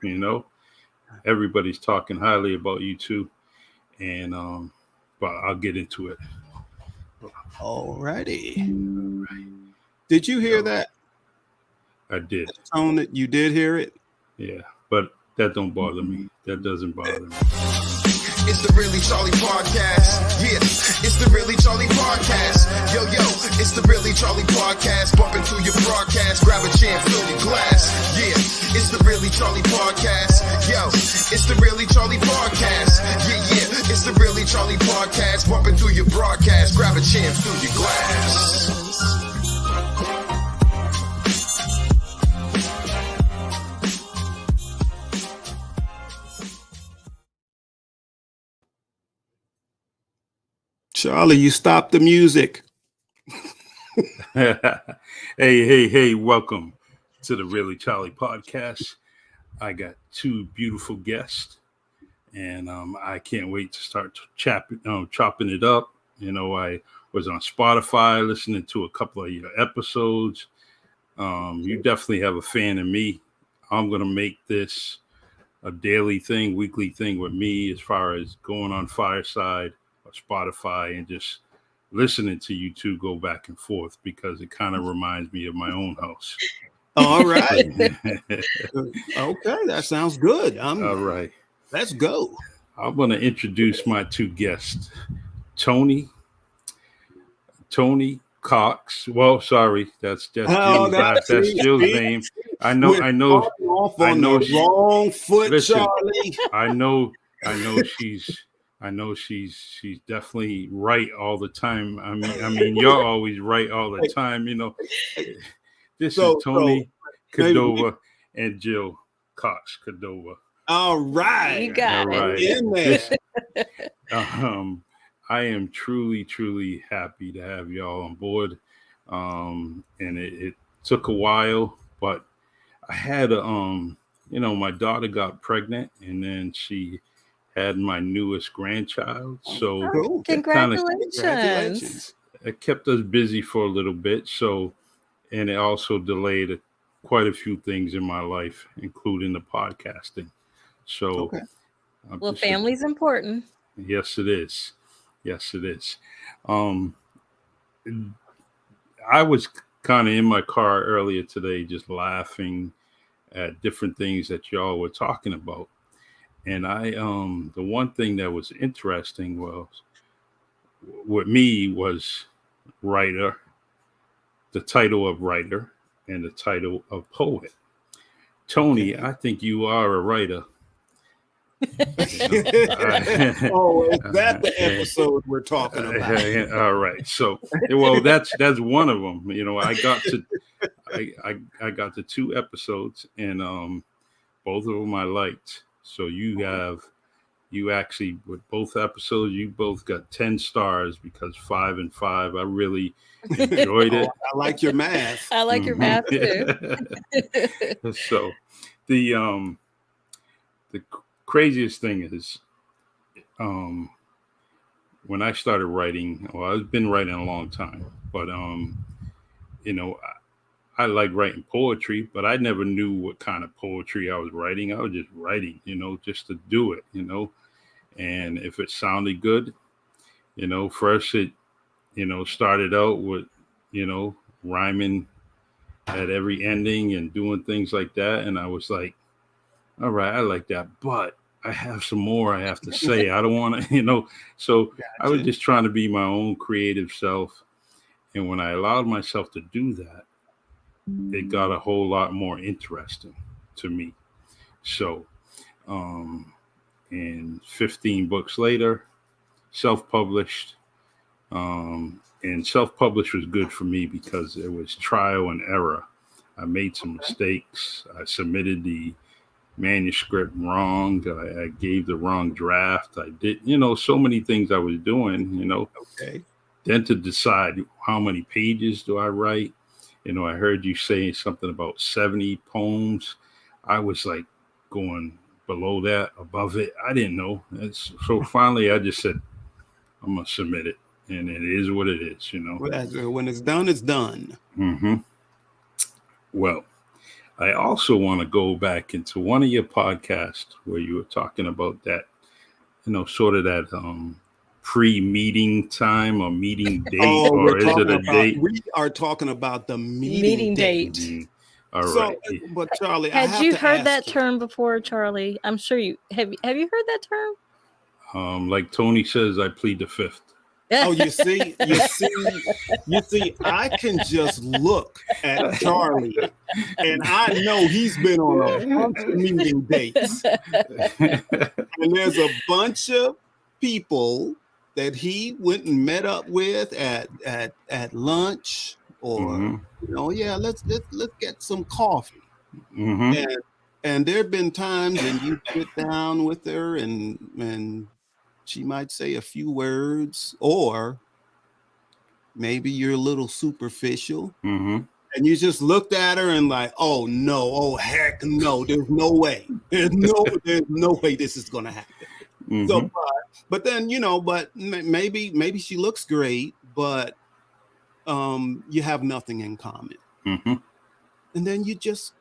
You know, everybody's talking highly about you too, and but I'll get into it. Alrighty. Did you hear that? I did. Tone that you did hear it? Yeah, but that don't bother me. That doesn't bother me. It's the Really Charlie Podcast. Yeah, it's the Really Charlie Podcast. Yo, it's the Really Charlie Podcast. Bumping through your broadcast. Grab a chair, fill your glass. Yeah, it's the Really Charlie Podcast. Yo, it's the Really Charlie Podcast. Yeah, it's the Really Charlie Podcast. Bumping through your broadcast. Grab a chair, fill your glass. Charlie, you stopped the music. Hey, welcome to the Really Charlie Podcast. I got two beautiful guests, and I can't wait to start chopping it up. You know, I was on Spotify listening to a couple of your episodes. You definitely have a fan in me. I'm going to make this a daily thing, weekly thing with me as far as going on Fireside or Spotify and just listening to you two go back and forth, because it kind of reminds me of my own house. All right. Okay, that sounds good. All right. Let's go. I'm going to introduce my two guests. Tony Cox. Well, sorry, that's Jill's name. I know. Off on the wrong foot, listen, Charlie. I know she's definitely right all the time. I mean, you're always right all the time. You know, this is Tony Cordova and Jill Cox-Cordova. All right, you got it. In there. I am truly happy to have y'all on board. And it took a while, but I had my daughter got pregnant, and then she had my newest grandchild. So congratulations. It kept us busy for a little bit. So, and it also delayed quite a few things in my life, including the podcasting. So, well, family's important. Yes, it is. I was kind of in my car earlier today, just laughing at different things that y'all were talking about. And the one thing that was interesting with me was writer, the title of writer, and the title of poet. Tony, I think you are a writer. Is that the episode we're talking about? All right. So, well, that's one of them. You know, I got the two episodes, and both of them I liked. So you actually, with both episodes, you both got 10 stars, because 5 and 5. I really enjoyed it. I like your math. I like your math too. So the craziest thing is, when I started writing, well, I've been writing a long time, but I like writing poetry, but I never knew what kind of poetry I was writing. I was just writing, just to do it, and if it sounded good, first it, started out with, rhyming at every ending and doing things like that. And I was like, all right, I like that, but I have some more I have to say. I don't want to, so gotcha. I was just trying to be my own creative self. And when I allowed myself to do that, it got a whole lot more interesting to me. So, and 15 books later, self-published, and self-published was good for me because it was trial and error. I made some mistakes. I submitted the manuscript wrong. I gave the wrong draft. I did, so many things I was doing, Okay. Then to decide how many pages do I write. I heard you say something about 70 poems. I was like going below that, above it. I didn't know. So finally I just said, I'm going to submit it. And it is what it is, Well, when it's done, it's done. Mm-hmm. Well, I also want to go back into one of your podcasts where you were talking about that, sort of that pre-meeting time or meeting date, or is it a date? We are talking about the Meeting date. Mm, all So, right. but Charlie, Had you heard that term before, Charlie? I'm sure you have you heard that term? Like Tony says, I plead the fifth. Oh, you see, I can just look at Charlie and I know he's been on a bunch of meeting dates. And there's a bunch of people that he went and met up with at lunch or, let's get some coffee. Mm-hmm. And there have been times when you sit down with her and she might say a few words, or maybe you're a little superficial, and you just looked at her and like, oh no, oh heck no, there's no way, there's no way this is gonna happen. So, but then but maybe she looks great, but you have nothing in common, and then you just.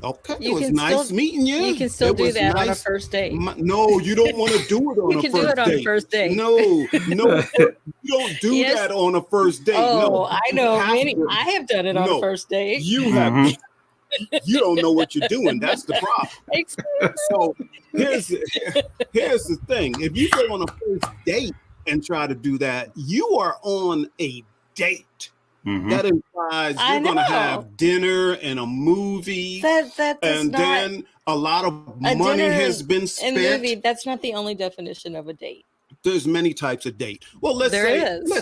Okay, it was nice meeting you. You can still do that on a first date. No, you don't want to do it on a first date. You can do it on a first date. No, you don't do that on a first date. Oh, no, I know. I have done it on a first date. You have. You don't know what you're doing. That's the problem. So here's the thing. If you go on a first date and try to do that, you are on a date. That implies you're going to have dinner and a movie, and then a lot of money has been spent. Movie, that's not the only definition of a date. There's many types of date. Well, let's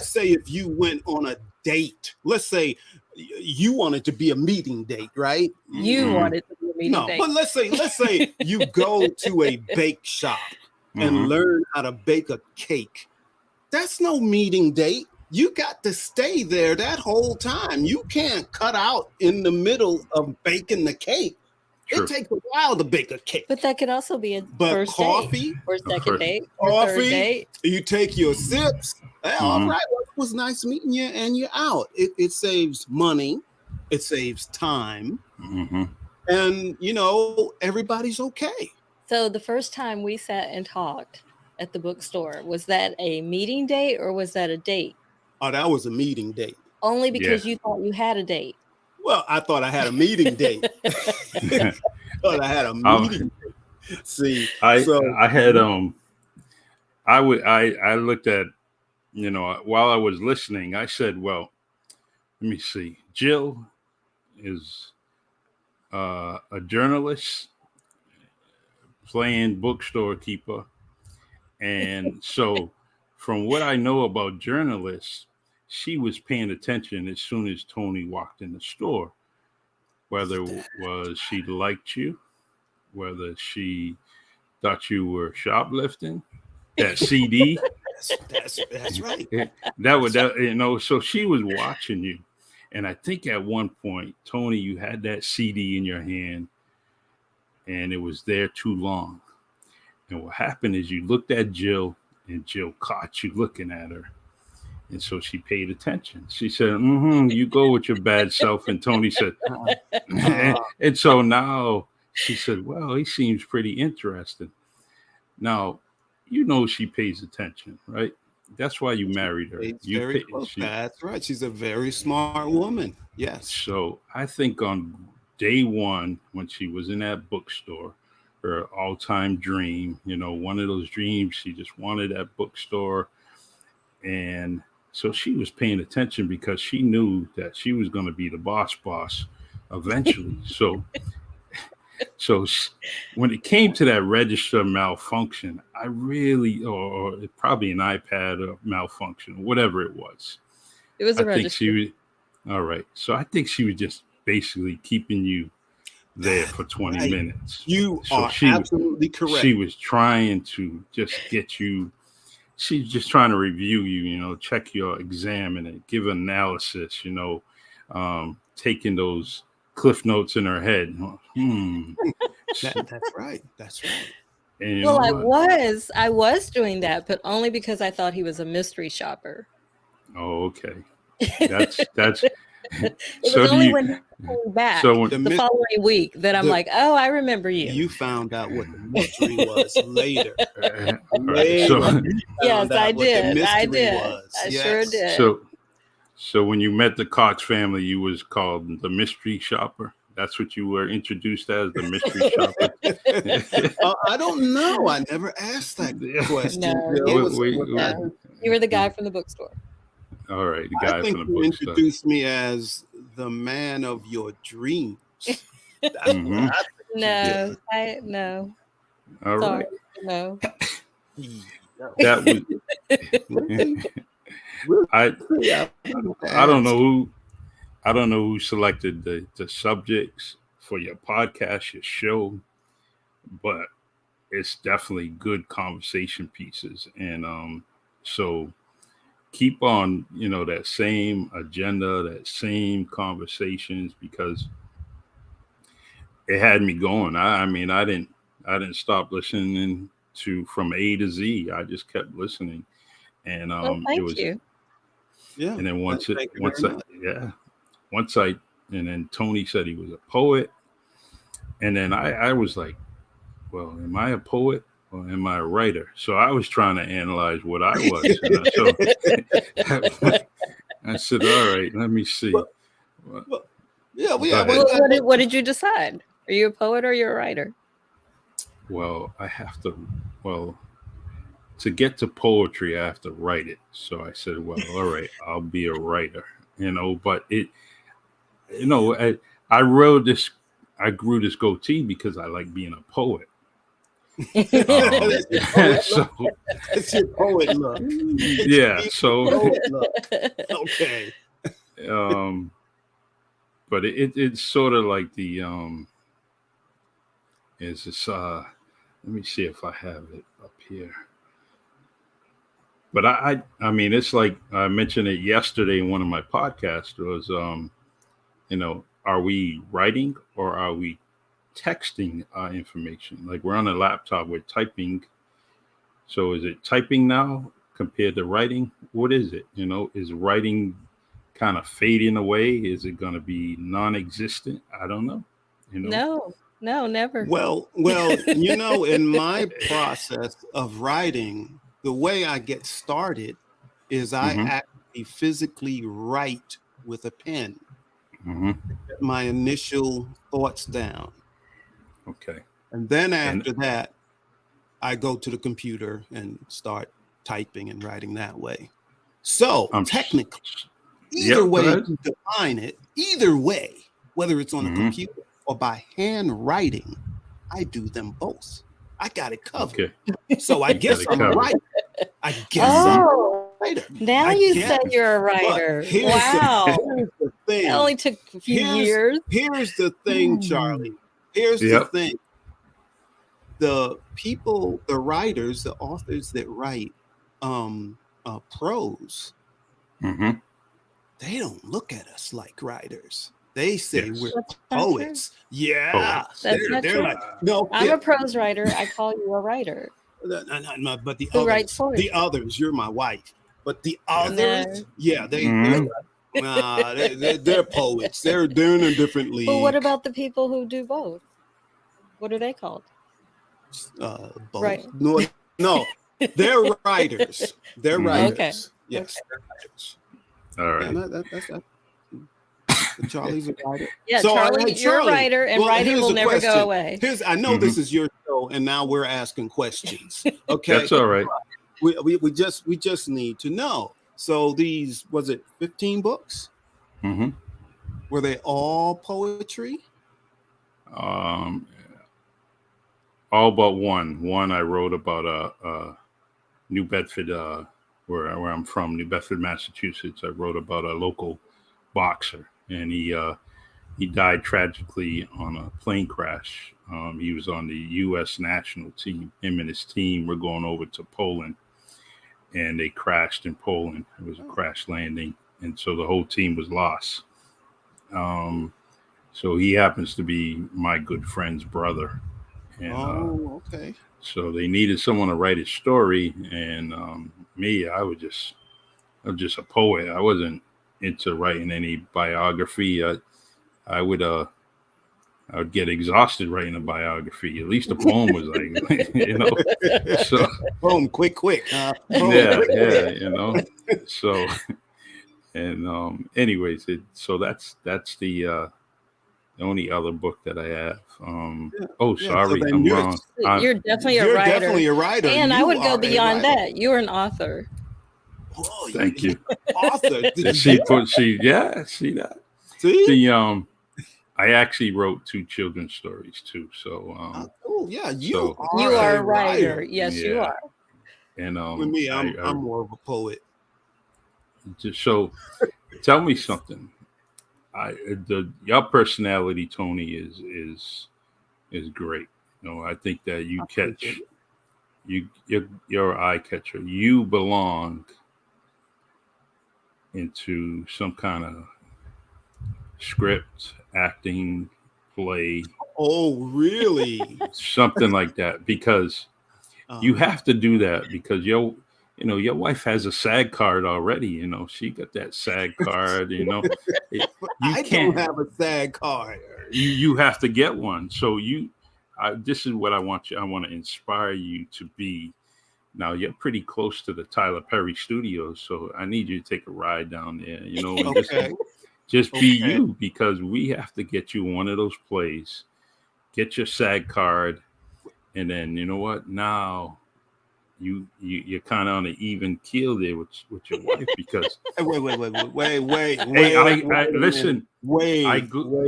say if you went on a date, let's say you wanted to be a meeting date, right? You wanted to be a meeting date. But let's say you go to a bake shop and learn how to bake a cake. That's no meeting date. You got to stay there that whole time. You can't cut out in the middle of baking the cake. True. It takes a while to bake a cake. But that could also be a first date or second date or third date. You take your sips. All right, well, it was nice meeting you, and you're out. It saves money. It saves time. And, everybody's okay. So the first time we sat and talked at the bookstore, was that a meeting date or was that a date? Oh, that was a meeting date. Only because you thought you had a date. Well, I thought I had a meeting date. I See, I looked at, while I was listening, I said, well, let me see. Jill is a journalist playing bookstore keeper. And so from what I know about journalists, she was paying attention as soon as Tony walked in the store, whether it was she liked you, whether she thought you were shoplifting, that CD. That's right. So she was watching you. And I think at one point, Tony, you had that CD in your hand and it was there too long. And what happened is you looked at Jill and Jill caught you looking at her. And so she paid attention. She said, you go with your bad self. And Tony said, and so now she said, well, he seems pretty interesting. Now, she pays attention, right? That's why you married her. That's right. She's a very smart woman. Yes. So I think on day one, when she was in that bookstore, her all-time dream, one of those dreams, she just wanted that bookstore. And so she was paying attention because she knew that she was going to be the boss eventually. So when it came to that register malfunction, I really, or probably an iPad malfunction, whatever it was. It was a register. All right. So I think she was just basically keeping you there for 20 minutes. You are absolutely correct. She was trying to just get you. She's just trying to review you, check your exam and give analysis, taking those cliff notes in her head. That's right. That's right. And I was doing that, but only because I thought he was a mystery shopper. Oh, okay. That's It So was do only you- when he came back So the following week that I'm like, oh, I remember you. You found out what the mystery was later. all right, so Yes, I What the did. I mystery did. was. I Yes. sure did. so when you met the Cox family, you was called the mystery shopper. That's what you were introduced as, the mystery shopper. I don't know. I never asked that question. No, Bill. You were the guy from the bookstore. All right, the I guy think from the you bookstore. introduced me as the man of your dreams. That's Mhm. what I think you No, did. no. All Sorry, right, no. that was. I don't know who. I don't know who selected the subjects for your podcast, your show, but it's definitely good conversation pieces. And so keep on, that same agenda, that same conversations, because it had me going. I mean, I didn't stop listening to from A to Z. I just kept listening. And Well, thank it was you. Yeah. and then Thank you very much. and then Tony said he was a poet. And then I was like, well, am I a poet or am I a writer? So I was trying to analyze what I was. So I said, all right, let me see. Yeah, Go ahead. What did you decide? Are you a poet or you're a writer? Well, to get to poetry, I have to write it. So I said, well, all right, I'll be a writer, but I grew this goatee because I like being a poet. So It's your poet look. yeah, so Poet look. Okay. but it's sort of like the is this let me see if I have it up here. But I mean, it's like I mentioned it yesterday in one of my podcasts was are we writing or are we texting information? Like we're on a laptop, we're typing. So is it typing now compared to writing? What is it? Is writing kind of fading away? Is it going to be non-existent? I don't know. No, never. Well, in my process of writing, the way I get started is I actually physically write with a pen. Get my initial thoughts down. Okay. And then after that, I go to the computer and start typing and writing that way. So technically, either way you define it, either way, whether it's on a computer or by handwriting, I do them both. I got it covered. Okay. So I guess I'm a writer. I guess I'm a writer. Now you said you're a writer. Wow. Here's the thing. It only took a few years. Here's the thing, Charlie. Here's the thing. The people, the writers, the authors that write prose, they don't look at us like writers. They say we're poets. Yeah. They're like, no. I'm a prose writer. I call you a writer. No, but the others, you're my wife. But the others, they're poets. They're in a different league. Well, what about the people who do both? What are they called? Both. Right. No, they're writers. They're writers. Okay. Yes, they're writers. All right. Yeah, Charlie's a writer. Yeah, so, Charlie, you're a writer, and writing will never go away. I know this is your show, and now we're asking questions. Okay, that's all right. We just need to know. So these, was it 15 books? Were they all poetry? All but one. One I wrote about New Bedford, where I'm from, New Bedford, Massachusetts. I wrote about a local boxer, and he died tragically on a plane crash. He was on the U.S. national team. Him and his team were going over to Poland, and they crashed in Poland. It was a crash landing, and so the whole team was lost. So he happens to be my good friend's brother. And, okay. So they needed someone to write his story, and me, I was just a poet. I wasn't into writing any biography. I would get exhausted writing a biography. At least a poem was like, So Boom, quick. Boom, yeah, quick. So, and anyways, so that's the only other book that I have. Sorry, so I'm wrong. You're definitely a You're writer. definitely a writer. And I would go are a beyond writer. that. You're an author. Whoa, Thank you. Author. See that. See? I actually wrote 2 children's stories too. So Oh yeah, you so- are a writer. Yes, you Yeah. are. and With me, I I'm more of a poet. just so tell me something. Your personality, Tony, is great. I think that you catch you're eye catcher. You belong into some kind of script, acting, play, Oh really? something like that, because you have to do that because your wife has a SAG card already. She got that SAG card. I don't have a SAG card. You have to get one. So this is what I want you. I want to inspire you to be. Now you're pretty close to the Tyler Perry Studios, so I need you to take a ride down there. And Okay. just be you, because we have to get you one of those plays. Get your SAG card, and then you know what? Now you're kind of on an even keel there with your wife, because Wait. I listen. Wait. I Google.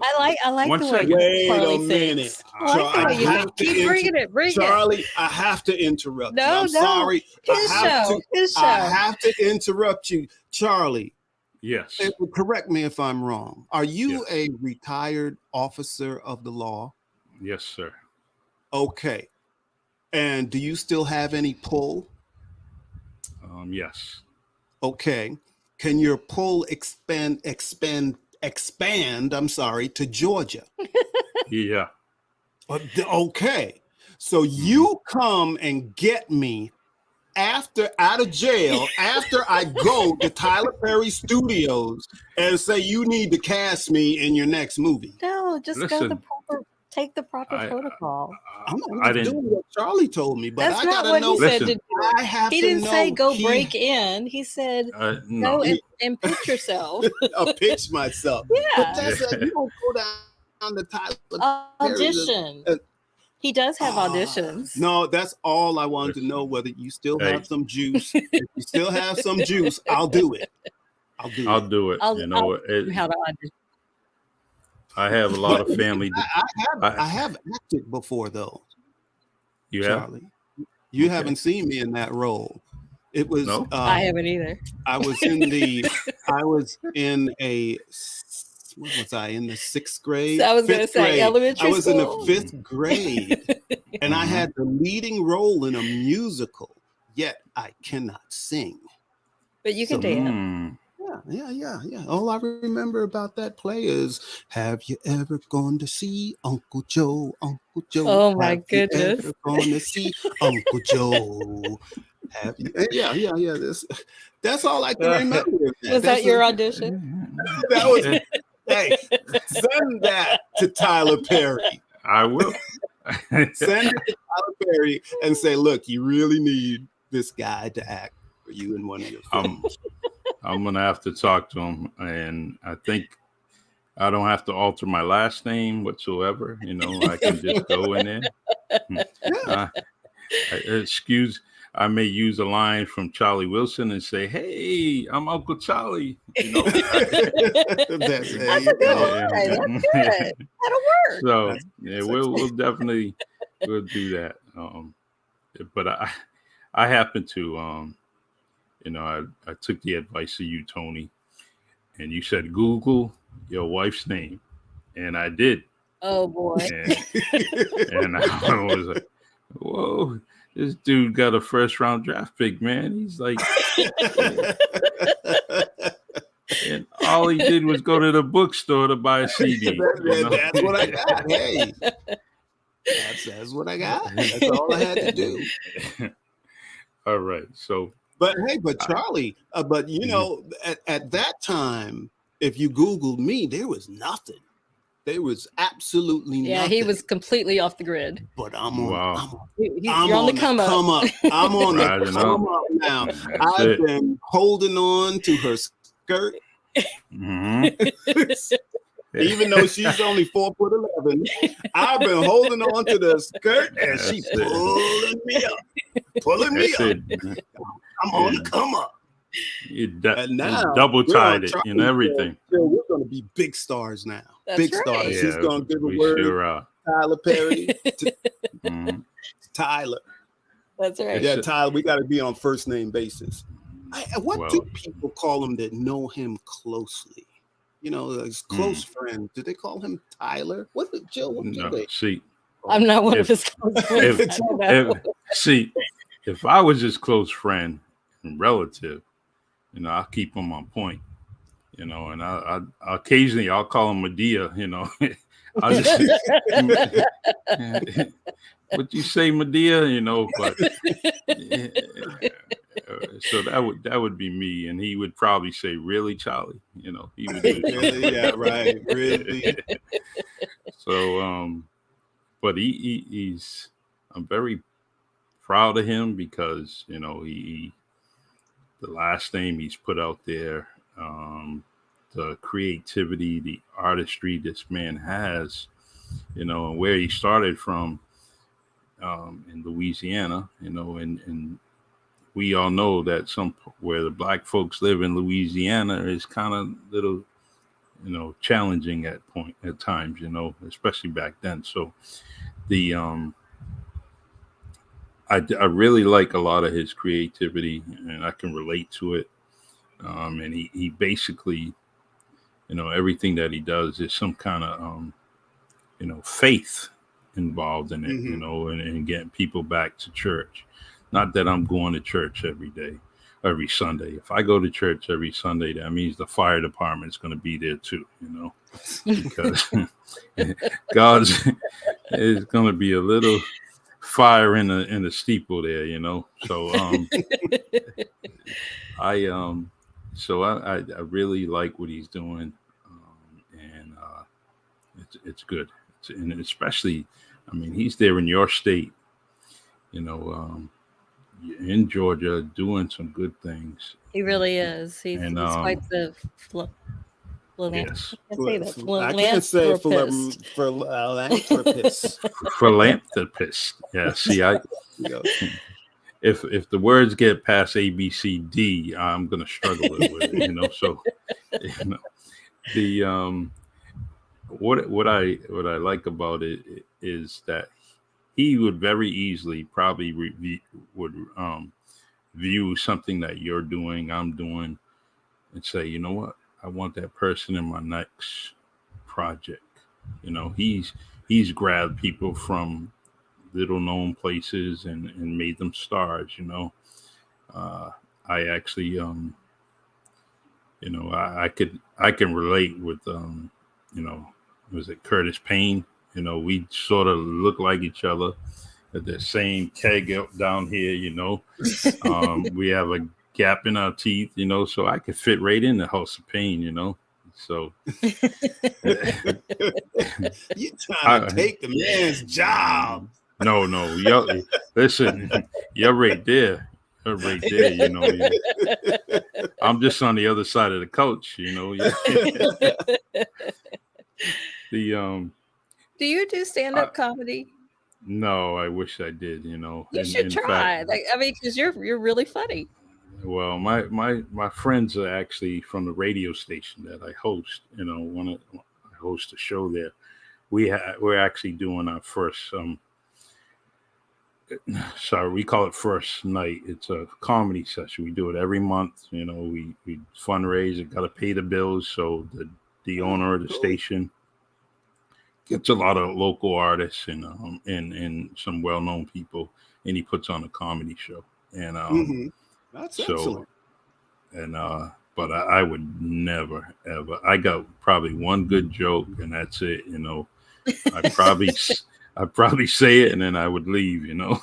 I like One the way second. Wait Charlie a minute. thinks. I like the way you think. Keep bringing it. Bring it. Charlie, I have to interrupt you. No, I'm sorry. His show. I have to interrupt you. Charlie, Yes. correct me if I'm wrong. Are you Yes. a retired officer of the law? Yes, sir. Okay. And do you still have any pull? Yes. Okay. Can your pull expand, I'm sorry, to Georgia? Yeah. Okay. So you come and get me out of jail after I go to Tyler Perry Studios and say you need to cast me in your next movie. No, just Listen, take the proper protocol. I'm I just didn't. doing what Charlie told me, but That's I not gotta what know. he said Listen. to do. I have He to didn't know. say go break in. He said No. go and pitch yourself. I'll pitch myself. Yeah. But that's you don't go down the Tyler Audition. He does have auditions. No, that's all I wanted to know. Whether you still have some juice. If you still have some juice, I'll do it. I'll do it. I'll how to audition. I have a lot of family. I have acted before though. You have? Charlie, you haven't seen me in that role. It was No? I haven't either. I was in a what was I in the 6th grade? So I was going to Fifth say grade. elementary I was school. in the 5th grade, and I had the leading role in a musical. Yet I cannot sing. But you can dance. Yeah. All I remember about that play is, have you ever gone to see Uncle Joe? Uncle Joe. Oh my Have goodness. you ever gone to see Uncle Joe? Have you? Yeah. That's all I can remember. Was that your audition? That was. Hey, send that to Tyler Perry. I will. Send it to Tyler Perry and say, look, you really need this guy to act for you in one of your films. I'm gonna have to talk to him, and I think I don't have to alter my last name whatsoever. I can just go in there. I may use a line from Charlie Wilson and say, "Hey, I'm Uncle Charlie." That's That's a good one. That's good. That'll work. So we'll definitely do that. But I happen to I took the advice of you, Tony, and you said Google your wife's name, and I did. Oh boy. And I was like, whoa, this dude got a first-round draft pick, man. He's like, and all he did was go to the bookstore to buy a CD. That's what I got. Hey, that's what I got. That's all I had to do. All right. So But hey, but Charlie, but you know, at that time, if you Googled me, there was nothing. There was absolutely nothing. Yeah, he was completely off the grid. But I'm You're on the come up. I'm on the Rising come up now. That's I've it. been holding on to her skirt. Even though she's only 4'11", I've been holding on to the skirt and she pulling me up. I'm on the come up. And now double tied it and everything. We're going to be big stars now. That's big right. stars. Yeah, She's going to give a we word. Sure are. Tyler Perry. Tyler. That's right. Yeah, Tyler. We got to be on first name basis. What do people call him that know him closely? You know, his close friends. Did they call him Tyler? What did Jill? What did they? See, I'm not one of his close friends. If I was his close friend and relative, you know, I'll keep him on point. You know, and I occasionally I'll call him Medea. You know, I'll just what you say, Medea? You know, but so that would be me, and he would probably say, "Really, Charlie?" You know, he would. Really? Yeah, right. Really. So, but he's. I'm very proud of him because you know the last name he's put out there, the creativity, the artistry this man has, you know, and where he started from in Louisiana, you know, and we all know that where the black folks live in Louisiana is kind of little, you know, challenging at times, you know, especially back then. So the I really like a lot of his creativity, and I can relate to it. And he basically, you know, everything that he does is some kind of, you know, faith involved in it, you know, and getting people back to church. Not that I'm going to church every Sunday. If I go to church every Sunday, that means the fire department is going to be there too, you know, because God's is going to be a little fire in the steeple there, you know. So I really like what he's doing, and it's good. And especially, I mean, he's there in your state, you know, in Georgia, doing some good things. He really is. He's quite the yes. I can't say philanthropist. Philanthropist. Yeah. See, if the words get past A, B, C, D, I'm gonna struggle with it. You know. So, you know, the what I like about it is that he would very easily probably view something that you're doing, I'm doing, and say, you know what, I want that person in my next project. You know, he's grabbed people from little known places and made them stars. You know, I actually, you know, I can relate with, you know, was it Curtis Payne? You know, we sort of look like each other at the same keg down here, you know. We have a gap in our teeth, you know, so I could fit right in the House of Pain, you know. So you trying to take the man's job. No, listen, you're right there. You're right there, you know. I'm just on the other side of the couch, you know. Do you do stand-up comedy? No, I wish I did, you know. You should try. Like, I mean, because you're really funny. Well, my friends are actually from the radio station that I host. You know, I host a show there. We're actually doing our first we call it First Night. It's a comedy session. We do it every month. You know, we fundraise. It got to pay the bills. So the owner of the station gets a lot of local artists and some well-known people, and he puts on a comedy show. And that's excellent. And but I would never ever. I got probably one good joke, and that's it. You know, I'd probably say it, and then I would leave. You know.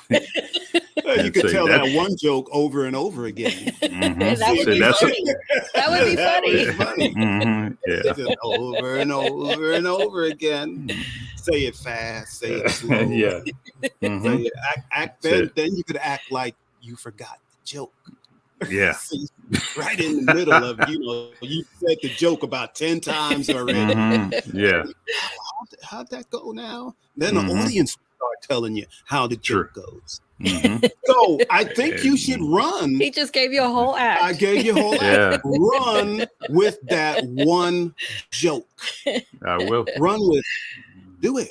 You could say tell that- that one joke over and over again. Mhm. That would Say be that's funny. That would be funny. funny. Mhm. Yeah. Just over and over and over again. Say it fast. Say it slow. Yeah. Say Mhm. it, act. That's it. Then you could act like you forgot the joke. Yeah. See, right in the middle of you said the joke about 10 times already. Mhm. Yeah. How'd that go now? Then Mhm. the audience start telling you how the joke goes. Mhm. So I think you should run. He just gave you a whole act. I gave you a whole Yeah. act. Run with that one joke. I will. Run with it. Do it.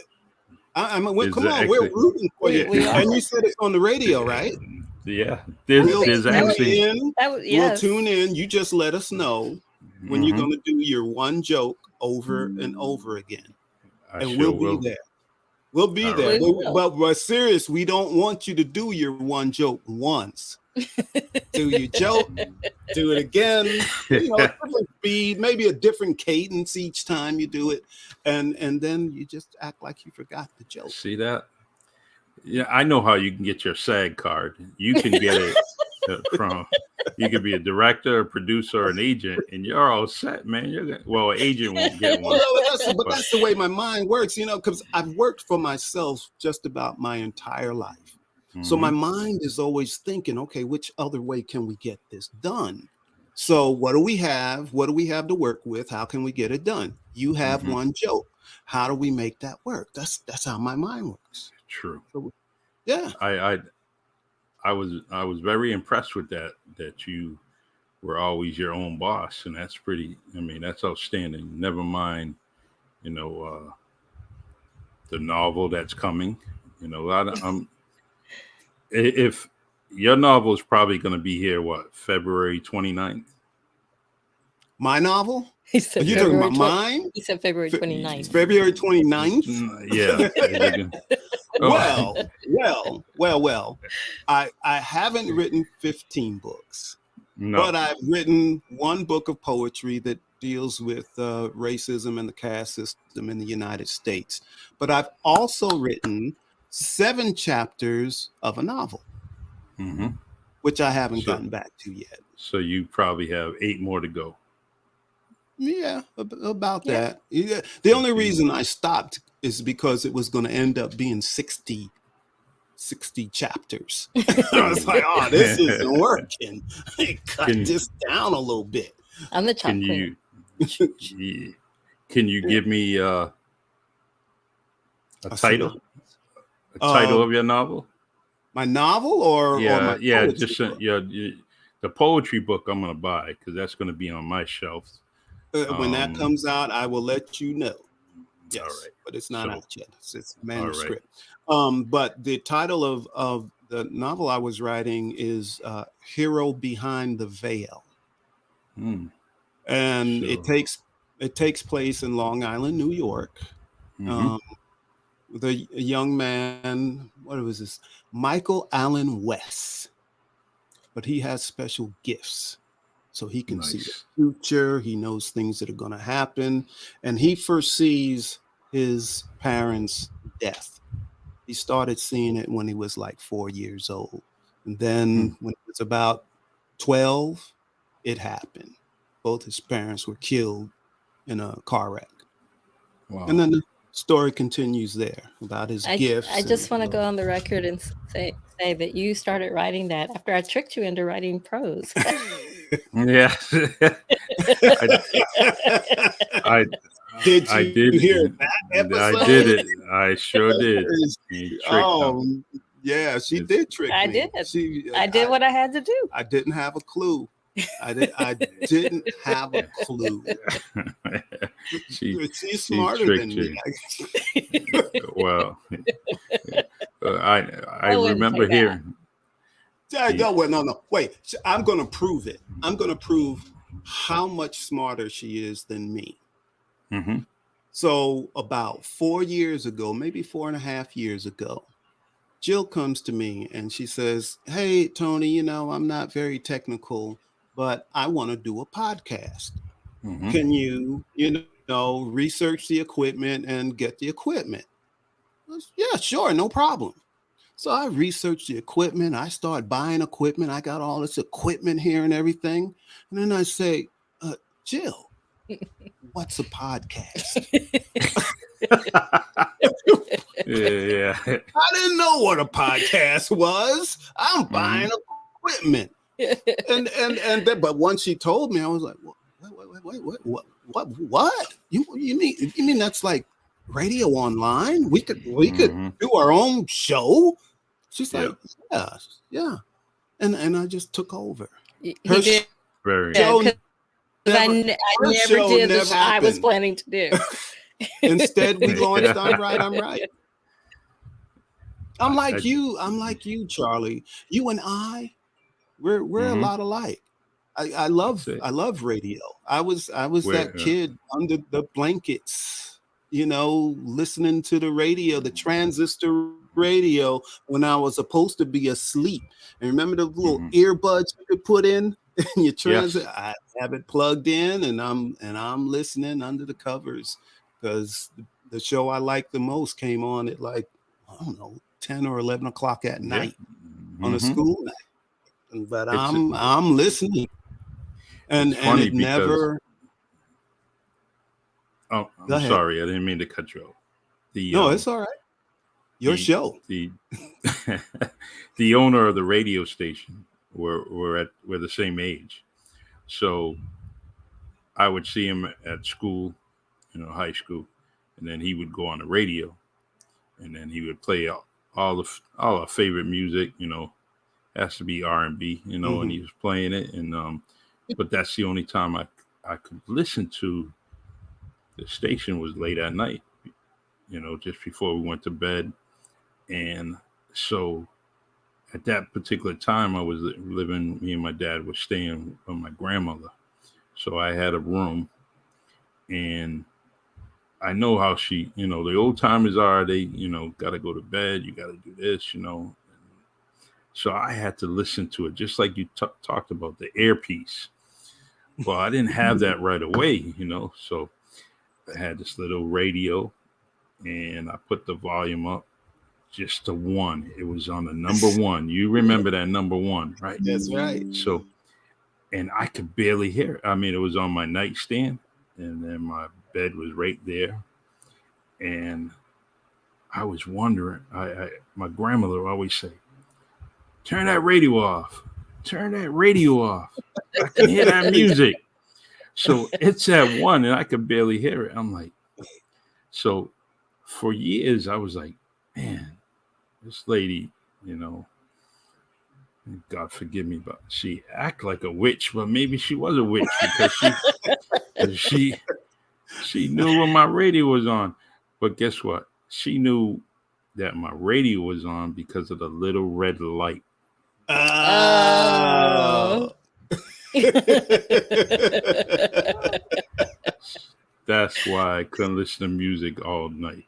I mean, Is come the on, we're exit- rooting for you. We are. And you said it's on the radio, right? Yeah. We'll There's tune actually. in. That was, yes. We'll tune in. You just let us know when you're Mhm. going to do your one joke over and over again. I And sure we'll will. be there. We'll be All there. right. We will. But serious, we don't want you to do your one joke once. Do your joke, do it again. Different speed, maybe a different cadence each time you do it, and then you just act like you forgot the joke. See that? Yeah, I know how you can get your SAG card. You can get it you could be a director, a producer, or an agent, and you're all set, man. An agent won't get one. But that's the way my mind works, because I've worked for myself just about my entire life. So my mind is always thinking, okay, which other way can we get this done? So what do we have? What do we have to work with? How can we get it done? You have one joke. How do we make that work? That's how my mind works. True. So, yeah. I was very impressed with that you were always your own boss, and that's that's outstanding. Never mind, the novel that's coming. If your novel is probably going to be here, February 29th? My novel? He said Are you talking about February mine? He said February 29th. February 29th? Yeah. Well. I haven't written 15 books, No. but I've written one book of poetry that deals with racism and the caste system in the United States. But I've also written 7 chapters of a novel, which I haven't gotten back to yet. So you probably have 8 more to go. Yeah, about that. Yeah. The only reason I stopped is because it was going to end up being 60 chapters. I was like, oh, this isn't working. Cut this down a little bit. I'm the chop Can queen. you give me a title? A title of your novel? My novel or my poetry just book? the poetry book I'm going to buy, because that's going to be on my shelf. When that comes out, I will let you know. Yes, all right. but it's not out yet. It's manuscript. Right. But the title of the novel I was writing is "Hero Behind the Veil," and it takes place in Long Island, New York. The young man, what was this? Michael Allen West, but he has special gifts. So he can see the future. He knows things that are going to happen. And he foresees his parents' death. He started seeing it when he was like 4 years old. And then when he was about 12, it happened. Both his parents were killed in a car wreck. Wow. And then the story continues there about his gifts. I just want to go on the record and say that you started writing that after I tricked you into writing prose. Yeah. I did hear that episode? I did it. I sure did. Yeah, she did trick me. I did. I did what I had to do. I didn't have a clue. I didn't have a clue. She's smarter than me. Well, I remember hearing. No. Wait, I'm going to prove it. I'm going to prove how much smarter she is than me. So about 4 years ago, maybe 4.5 years ago, Jill comes to me and she says, "Hey, Tony, I'm not very technical, but I want to do a podcast. Can you, research the equipment and get the equipment?" Yeah, sure, no problem. So I researched the equipment. I started buying equipment. I got all this equipment here and everything. And then I say, Jill, what's a podcast? Yeah. I didn't know what a podcast was. I'm buying equipment. But once she told me, I was like, what? You mean that's like radio online? We could do our own show? She's like, yeah. And I just took over. He did. Very. Show I never did what I was planning to do. Instead, we launched I'm Right. I'm like you, Charlie. You and we're a lot alike. I love radio. I was that kid under the blankets, listening to the radio, the transistor radio, when I was supposed to be asleep. And remember the little earbuds you could put in your transit? Yes. I have it plugged in, and I'm listening under the covers, because the show I like the most came on at, like, I don't know, 10 or 11 o'clock at night on a school night. But I'm listening. And it never. Oh, I'm sorry. I didn't mean to cut you off. No, it's all right. Your show. The owner of the radio station, we're the same age. So I would see him at school, high school, and then he would go on the radio, and then he would play all our favorite music, has to be R&B, and he was playing it. And, but that's the only time I could listen to the station was late at night, just before we went to bed. And so at that particular time, I was living, me and my dad were staying with my grandmother. So I had a room, and I know how she, the old timers are, they, got to go to bed. You got to do this, So I had to listen to it, just like you talked about the earpiece. Well, I didn't have that right away, so I had this little radio, and I put the volume up just to 1. It was on the number 1. You remember that number 1, right? That's right. So, and I could barely hear it. I mean, it was on my nightstand, and then my bed was right there. And I was wondering, my grandmother would always say, turn that radio off. Turn that radio off. I can hear that music. So it's at 1, and I could barely hear it. I'm like, so for years, I was like, man, this lady, God forgive me, but she act like a witch. But maybe she was a witch, because she knew when my radio was on. But guess what? She knew that my radio was on because of the little red light. Oh. That's why I couldn't listen to music all night,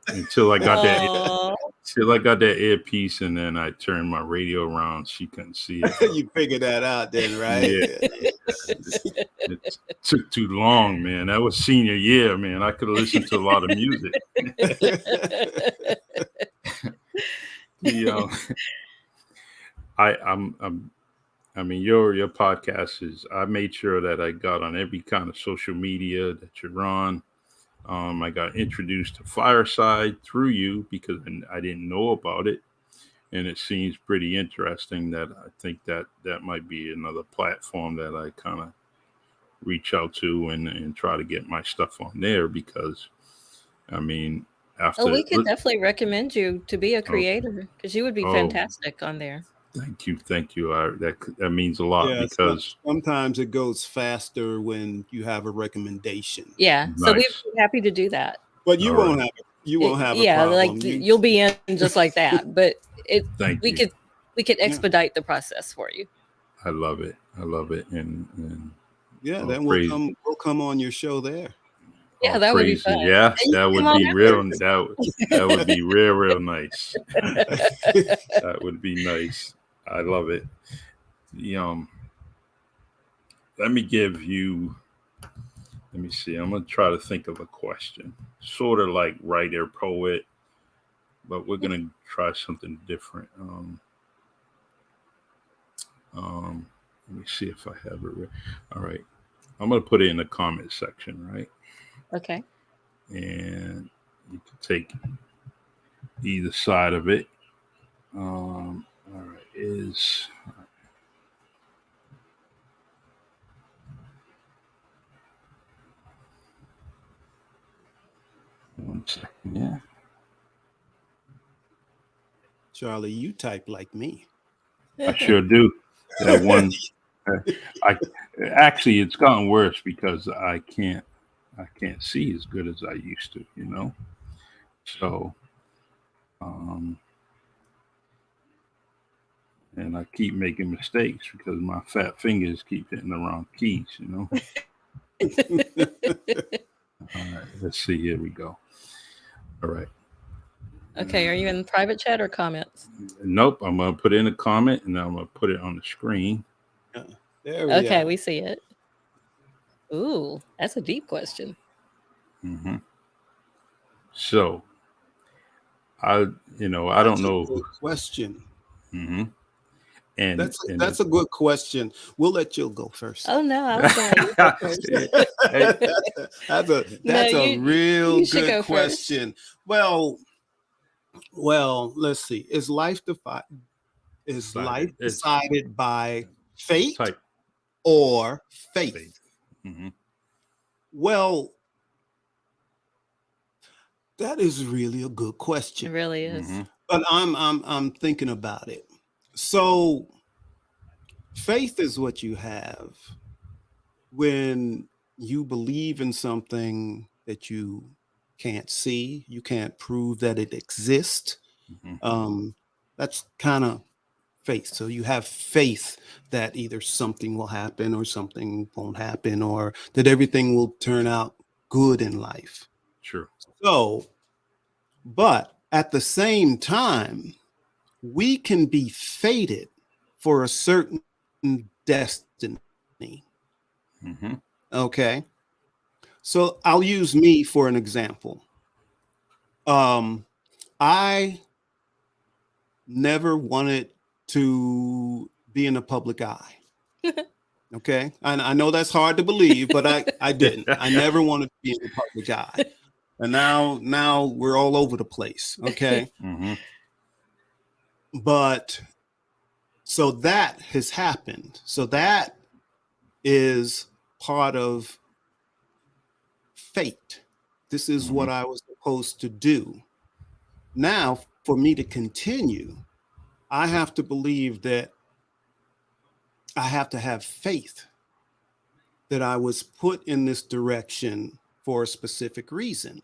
until I got that earpiece, and then I turned my radio around. She couldn't see it. You figured that out then, right? Yeah. It took too long, man. That was senior year, man. I could have listened to a lot of music. I mean, your podcast is, I made sure that I got on every kind of social media that you're on. I got introduced to Fireside through you because I didn't know about it. And it seems pretty interesting that I think that might be another platform that I kind of reach out to and try to get my stuff on there, because, I mean, after... we could definitely recommend you to be a creator, because you would be fantastic on there. Thank you. That means a lot, because sometimes it goes faster when you have a recommendation. Yeah, nice. So we'd be happy to do that. But you won't have a problem. Like you'll be in just like that. But we could expedite the process for you. I love it, and then we'll come on your show there. Yeah, that would be fun. Yeah, that would be real. That would be real nice. That would be nice. I love it. Let me see. I'm gonna try to think of a question, sort of like writer, poet, but we're gonna try something different. Let me see if I have it. All right, I'm gonna put it in the comment section, right? Okay. And you can take either side of it. All right, is one second, yeah. Charlie, you type like me. I sure do. That one, I actually it's gotten worse because I can't see as good as I used to, you know. So, and I keep making mistakes because my fat fingers keep hitting the wrong keys, you know. All right, let's see. Here we go. All right. Okay, are you in private chat or comments? Nope. I'm gonna put in a comment and I'm gonna put it on the screen. There we Okay, are. we see it. Ooh, that's a deep question. Mm-hmm. So, I don't know. Good question. Mm-hmm. And That's a good question. We'll let you go first. Oh no, I was going to let you go first. That's a real you should good go question. Well, let's see. Is life decided by fate type or faith? faith. Mm-hmm. Well, that is really a good It question. really is. Mm-hmm. But I'm thinking about it. So faith is what you have when you believe in something that you can't see, you can't prove that it exists. Mm-hmm. That's kind of faith. So you have faith that either something will happen or something won't happen, or that everything will turn out good in life. True. So, but at the same time, we can be fated for a certain destiny. Mm-hmm. Okay. So I'll use me for an example. I never wanted to be in the public eye. Okay. And I know that's hard to believe, but I didn't. I never wanted to be in the public eye. And now we're all over the place. Okay. Mm-hmm. But so that has happened. So that is part of fate. This is Mm-hmm. what I was supposed to do. Now, for me to continue, I have to believe that I have to have faith that I was put in this direction for a specific reason.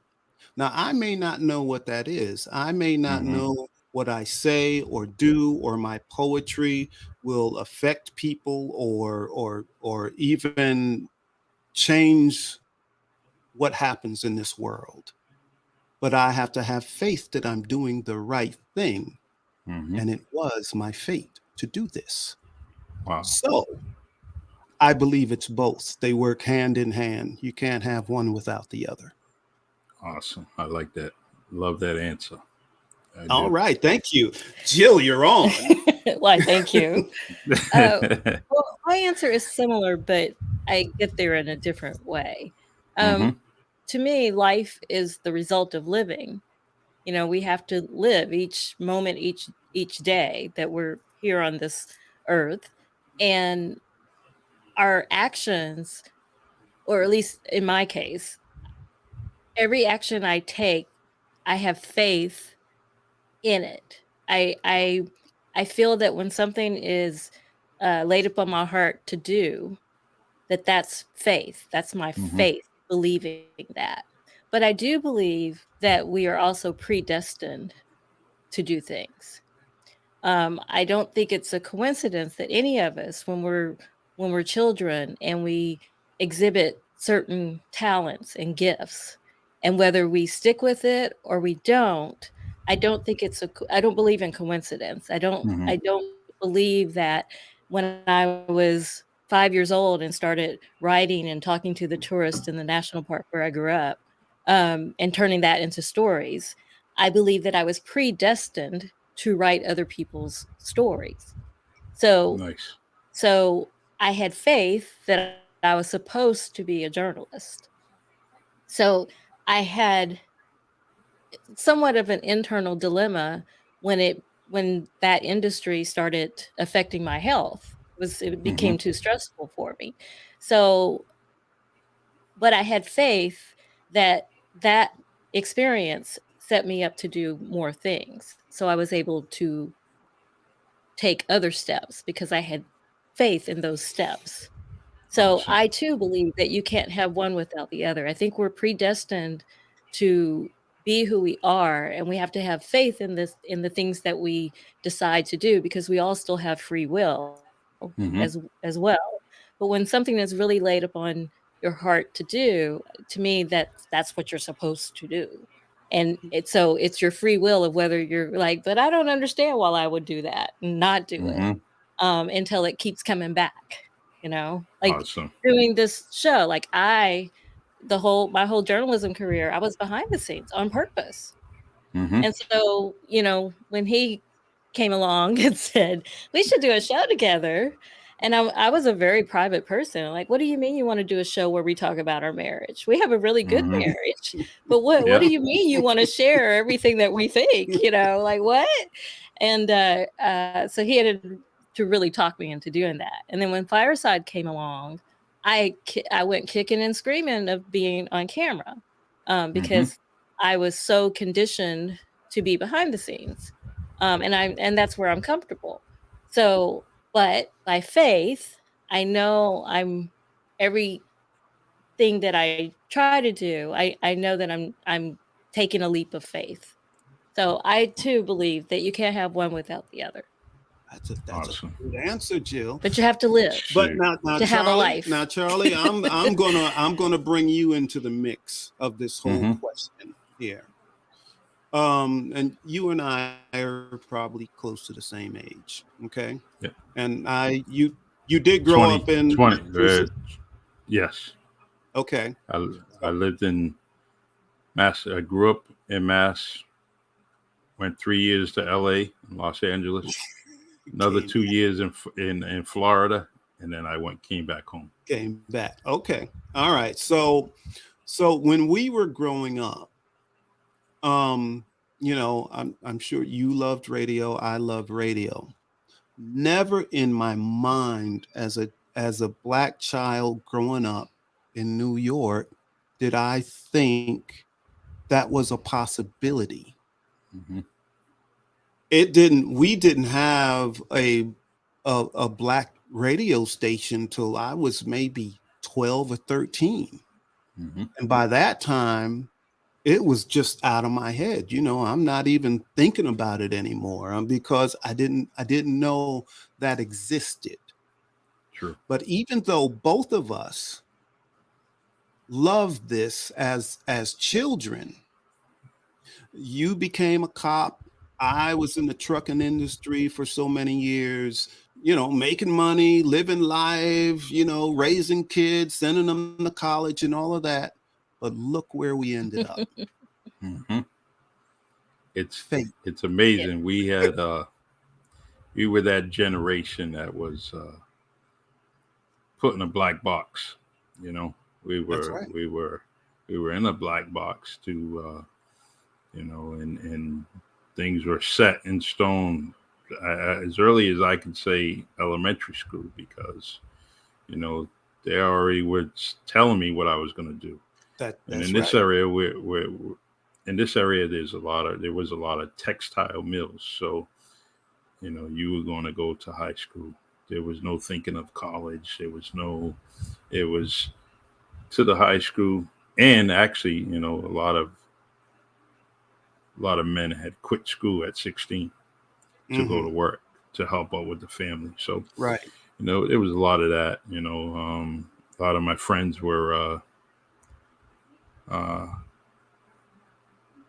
Now, I may not know what that is. I may not Mm-hmm. know what I say or do, or my poetry will affect people or even change what happens in this world. But I have to have faith that I'm doing the right thing. Mm-hmm. And it was my fate to do this. Wow. So I believe it's both. They work hand in hand. You can't have one without the other. Awesome. I like that. Love that answer. All right. Thank you. Jill, you're on. Why, thank you. Well, my answer is similar, but I get there in a different way. To me, life is the result of living. You know, we have to live each moment, each day that we're here on this earth. And our actions, or at least in my case, every action I take, I have faith in it. I feel that when something is laid upon my heart to do, that's faith. That's my faith, believing that. But I do believe that we are also predestined to do things. I don't think it's a coincidence that any of us, when we're children and we exhibit certain talents and gifts, and whether we stick with it or we don't, I don't believe in coincidence. I don't believe that when I was 5 years old and started writing and talking to the tourists in the national park where I grew up, and turning that into stories, I believe that I was predestined to write other people's stories. So, Nice. so I had faith that I was supposed to be a journalist. So I had somewhat of an internal dilemma when that industry started affecting my health. It became too stressful for me. So, but I had faith that that experience set me up to do more things. So I was able to take other steps because I had faith in those steps. So Awesome. I too believe that you can't have one without the other. I think we're predestined to be who we are, and we have to have faith in the things that we decide to do, because we all still have free will Mhm. as well. But when something is really laid upon your heart to do, to me that's what you're supposed to do. And it's your free will of whether you're like, but I don't understand why I would do that and not do it, Mhm. until it keeps coming back, like Awesome. doing this show. Like my whole journalism career, I was behind the scenes on purpose. Mhm. And so, when he came along and said, we should do a show together. And I was a very private person. Like, what do you mean you want to do a show where we talk about our marriage? We have a really good Mhm. marriage. But what do Yeah. you mean you want to share everything that we think? Like what? And so he had to really talk me into doing that. And then when Fireside came along, I went kicking and screaming of being on camera, Mhm. because I was so conditioned to be behind the scenes, and that's where I'm comfortable. So, but by faith, I know everything that I try to do. I know that I'm taking a leap of faith. So I too believe that you can't have one without the other, That's a Awesome. good answer, Jill. but you have to live But Shoot. now to have a Charlie, life. I'm gonna bring you into the mix of this whole Mhm. question here. And you and I are probably close to the same age, okay? Yeah. And you did grow 20. up in 20. Massachusetts, Yes. okay? I lived in Mass. I grew up in Mass. Went 3 years to LA, Los Angeles. Another Came 2 years in Florida, and then came back home. came back, okay. All right. So when we were growing up, I'm sure you loved radio. I loved radio. Never in my mind as a black child growing up in New York did I think that was a possibility. Mhm. We didn't have a black radio station till I was maybe 12 or 13. Mhm. And by that time, it was just out of my head. I'm not even thinking about it anymore, because I didn't know that existed. Sure. But even though both of us loved this as children, you became a cop. I was in the trucking industry for so many years, making money, living life, raising kids, sending them to college and all of that. But look where we ended up. Mhm. It's Fate. it's amazing. We were that generation that was put in a black box. You know, we That's were right. we were we were in a black box and things were set in stone as early as I could say elementary school, because you know they already were telling me what I was going to do. And That's in this right. area, in this area, there was a lot of textile mills. So you were going to go to high school. There was no thinking of college. It was to the high school. And actually, a lot of men had quit school at 16 to go Hmm. to work to help out with the family. So, Right. it was a lot of that. A lot of my friends uh,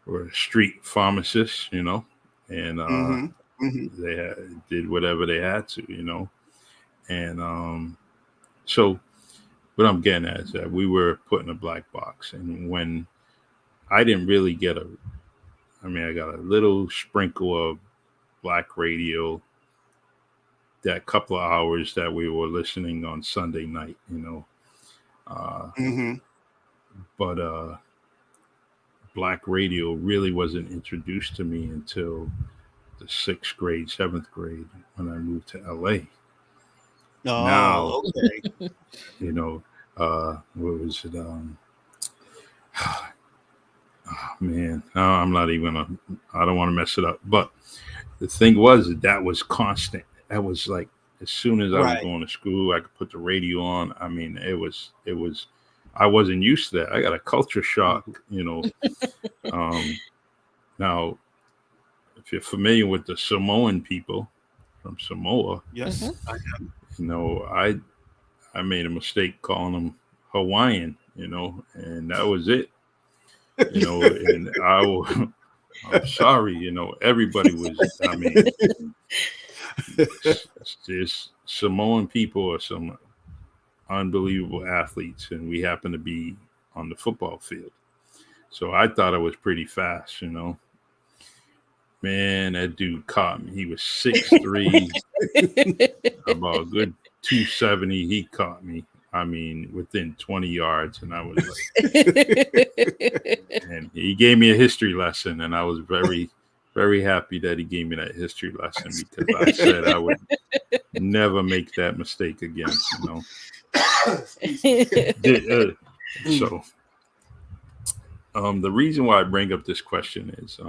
were street pharmacists, and Hmm. Hmm. did whatever they had to, And so what I'm getting at is that we were put in a black box. And when I didn't really get I mean, I got a little sprinkle of black radio, that couple of hours that we were listening on Sunday night, but black radio really wasn't introduced to me until the 6th grade, 7th grade when I moved to LA. Now, okay. What was it? Man, no, I'm not even I don't want to mess it up. But the thing was that was constant. That was like, as soon as I was going to school, I could put the radio on. I mean, it was, I wasn't used to that. I got a culture shock, Now, if you're familiar with the Samoan people from Samoa, yes, I am. I made a mistake calling them Hawaiian, and that was it. And I'm sorry, everybody was, I mean, just Samoan people are some unbelievable athletes, and we happen to be on the football field. So I thought I was pretty fast, Man, that dude caught me. He was 6'3", about a good 270. He caught me. I mean, within 20 yards, and I was like, and he gave me a history lesson, and I was very, very happy that he gave me that history lesson, because I said I would never make that mistake again, So, the reason why I bring up this question is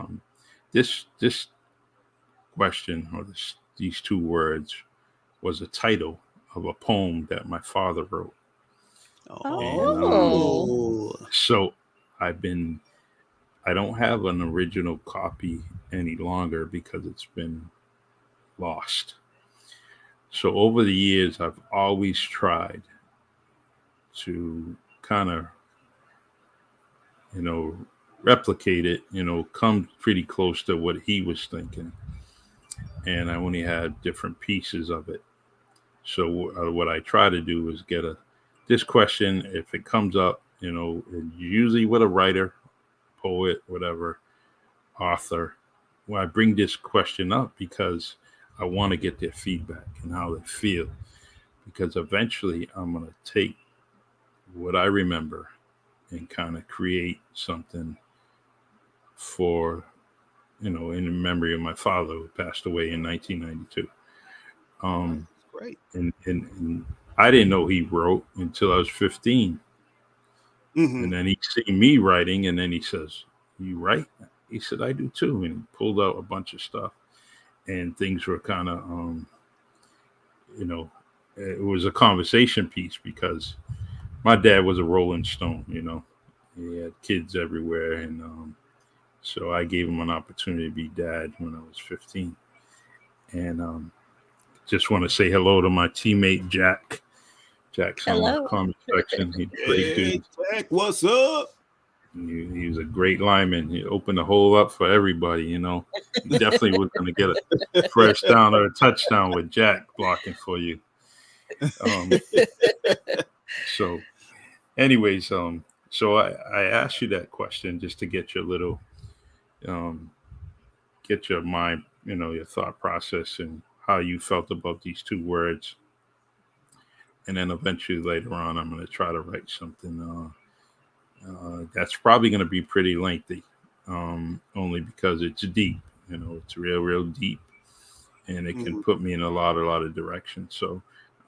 this question, or these two words, was a title of a poem that my father wrote. Oh. And, so I don't have an original copy any longer because it's been lost. So over the years, I've always tried to kind of, replicate it, come pretty close to what he was thinking. And I only had different pieces of it. So what I try to do is get this question, if it comes up, usually with a writer, poet, whatever, author, I bring this question up because I want to get their feedback and how they feel. Because eventually I'm going to take what I remember and kind of create something for, in memory of my father, who passed away in 1992. Great. And I didn't know he wrote until I was 15. Mm-hmm. And then he seen me writing, and then he says, "You write?" He said, "I do too." And he pulled out a bunch of stuff, and things were kind of, it was a conversation piece, because my dad was a Rolling Stone, he had kids everywhere. And so I gave him an opportunity to be dad when I was 15. And just want to say hello to my teammate, Jack. Jack's on the comment section. He's a great dude. Jack, what's up? He was a great lineman. He opened the hole up for everybody, He definitely was going to get a first down or a touchdown with Jack blocking for you. So anyways, so I asked you that question just to get your little, get your mind, your thought process and how you felt about these two words. And then eventually later on, I'm going to try to write something that's probably going to be pretty lengthy, only because it's deep, it's real deep, and it can put me in a lot of directions. So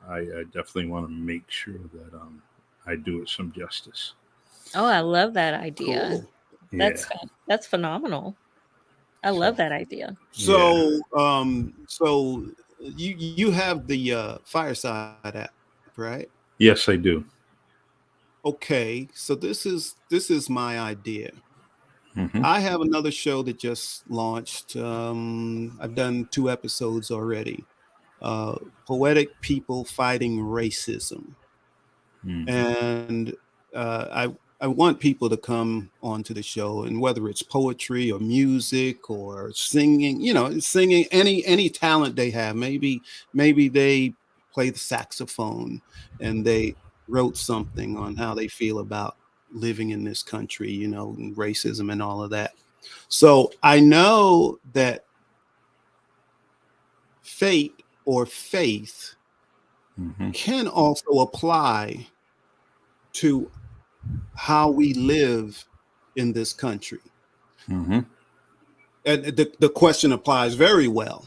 I definitely want to make sure that I do it some justice. Oh, I love that idea. Cool. That's phenomenal. I love that idea. So, so you have the Fireside app, right? Yes, I do. Okay, so this is my idea. Mm-hmm. I have another show that just launched. I've done 2 episodes already. Poetic People Fighting Racism. And I want people to come onto the show, and whether it's poetry or music or singing, singing, any talent they have. Maybe they play the saxophone and they wrote something on how they feel about living in this country, and racism and all of that. So I know that fate or faith can also apply to how we live in this country. And the question applies very well.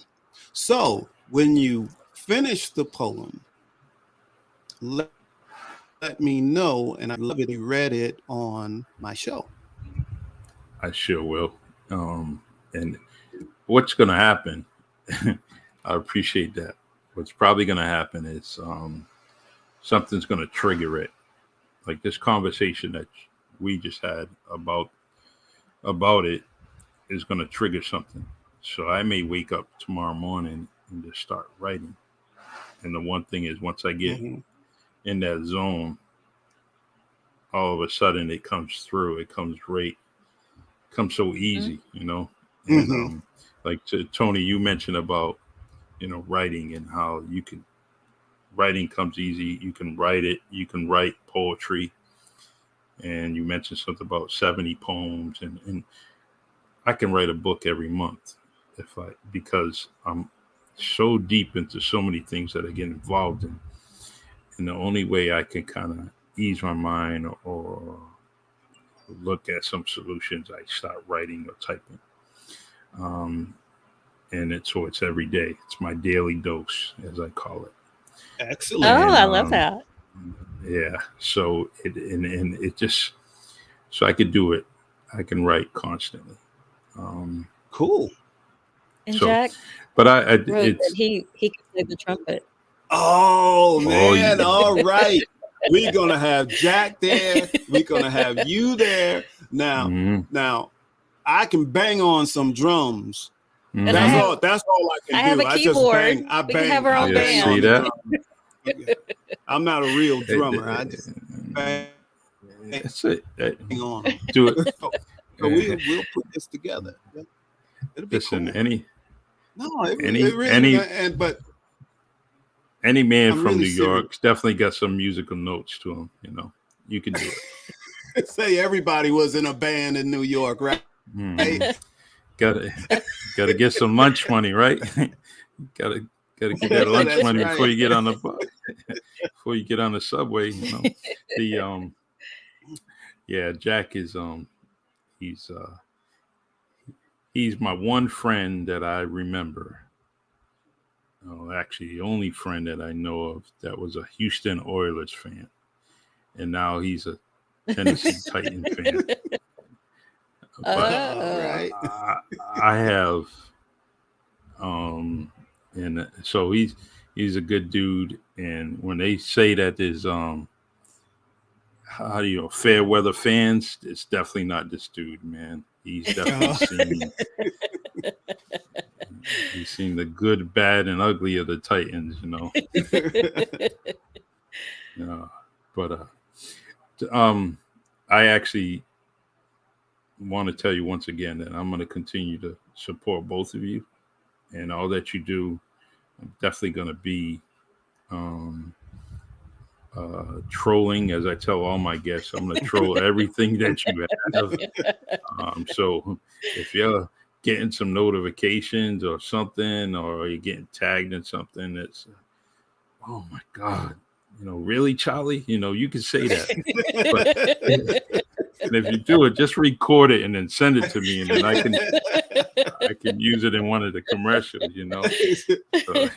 So when you finish the poem, let me know, and I'd love it if you read it on my show. I sure will. And what's going to happen, I appreciate that. What's probably going to happen is something's going to trigger it. Like this conversation that we just had about it is going to trigger something. So I may wake up tomorrow morning and just start writing. And the one thing is, once I get in that zone, all of a sudden it comes through. It comes so easy, you know. And, like to Tony, you mentioned about, you know, writing and how writing comes easy. You can write it. You can write poetry. And you mentioned something about 70 poems, and I can write a book every month because I'm so deep into so many things that I get involved in. And the only way I can kind of ease my mind or look at some solutions, I start writing or typing. And it's every day. It's my daily dose, as I call it. Excellent. Oh, I love that. Yeah. So it just, so I could do it. I can write constantly. Cool. And so, Jack, but wrote that he could play the trumpet. Oh man! yeah. All right, we're gonna have Jack there. We're gonna have you there. Now, I can bang on some drums. And That's all I can do. I have a keyboard. I We bang. can have our own band. See that? I'm not a real drummer. I just bang That's it. on them. Do it. So we'll put this together. It'll be Listen, cool. But any man I'm from really New York's definitely got some musical notes to him. You know, you can do it. Say everybody was in a band in New York, right? Hey. Gotta get some lunch money, right? gotta get that lunch money before you get on the bus, before you get on the subway. You know, Jack is he's my one friend that I remember. Actually, the only friend that I know of that was a Houston Oilers fan, and now he's a Tennessee Titan fan. Right. I have, and so he's a good dude. And when they say that there's fair weather fans, it's definitely not this dude, man. He's definitely seen the good, bad, and ugly of the Titans, you know. But I actually want to tell you once again that I'm going to continue to support both of you and all that you do. I'm definitely going to be trolling, as I tell all my guests. I'm going to troll everything that you have. So if you're getting some notifications or something, or you're getting tagged in something that's, oh my God, you know, really, Charlie? You know, you can say that. But, and if you do it, just record it and then send it to me, and then I can use it in one of the commercials, you know. So,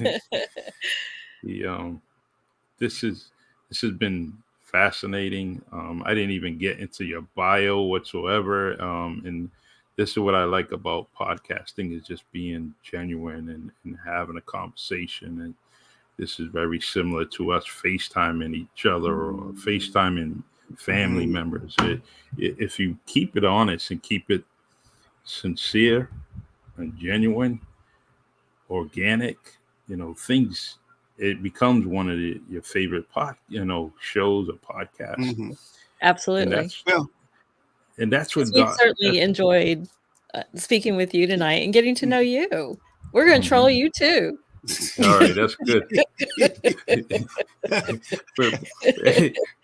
this has been fascinating. I didn't even get into your bio whatsoever. And this is what I like about podcasting, is just being genuine and having a conversation. And this is very similar to us FaceTiming each other or FaceTiming family members. If you keep it honest and keep it sincere and genuine, organic, you know, things, it becomes one of your favorite shows or podcasts. Absolutely. And that's what we certainly enjoyed speaking with you tonight and getting to know you. We're going to troll you too. All right, that's good.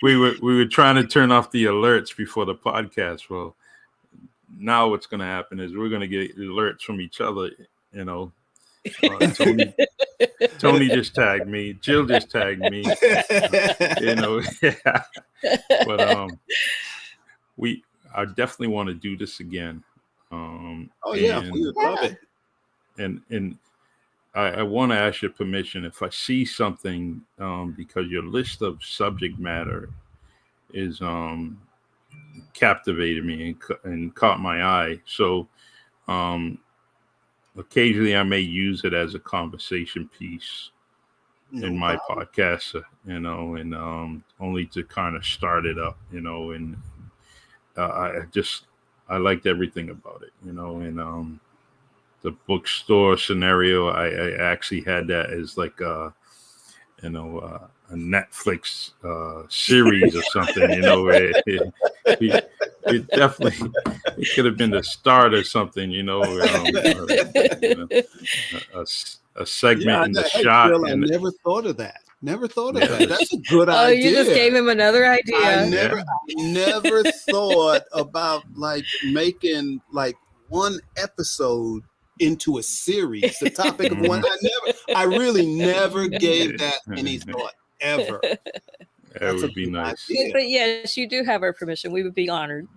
We were trying to turn off the alerts before the podcast. Well, now what's going to happen is we're going to get alerts from each other. You know, Tony just tagged me. Jill just tagged me. You know, yeah. But I definitely want to do this again. Oh yeah, we would love it. And I want to ask your permission if I see something, because your list of subject matter is captivated me and caught my eye. So occasionally I may use it as a conversation piece in my podcast, you know, and only to kind of start it up, you know, and I liked everything about it, you know, and the bookstore scenario, I actually had that as like a Netflix series or something, you know. It definitely could have been the start or something, you know, a segment in the shot. Bill, I never thought of that. Never thought of that. That's a good idea. Oh, you just gave him another idea. I never thought about like making like one episode into a series. The topic of one. I really never gave that any thought ever. That would be nice. But yes, you do have our permission. We would be honored.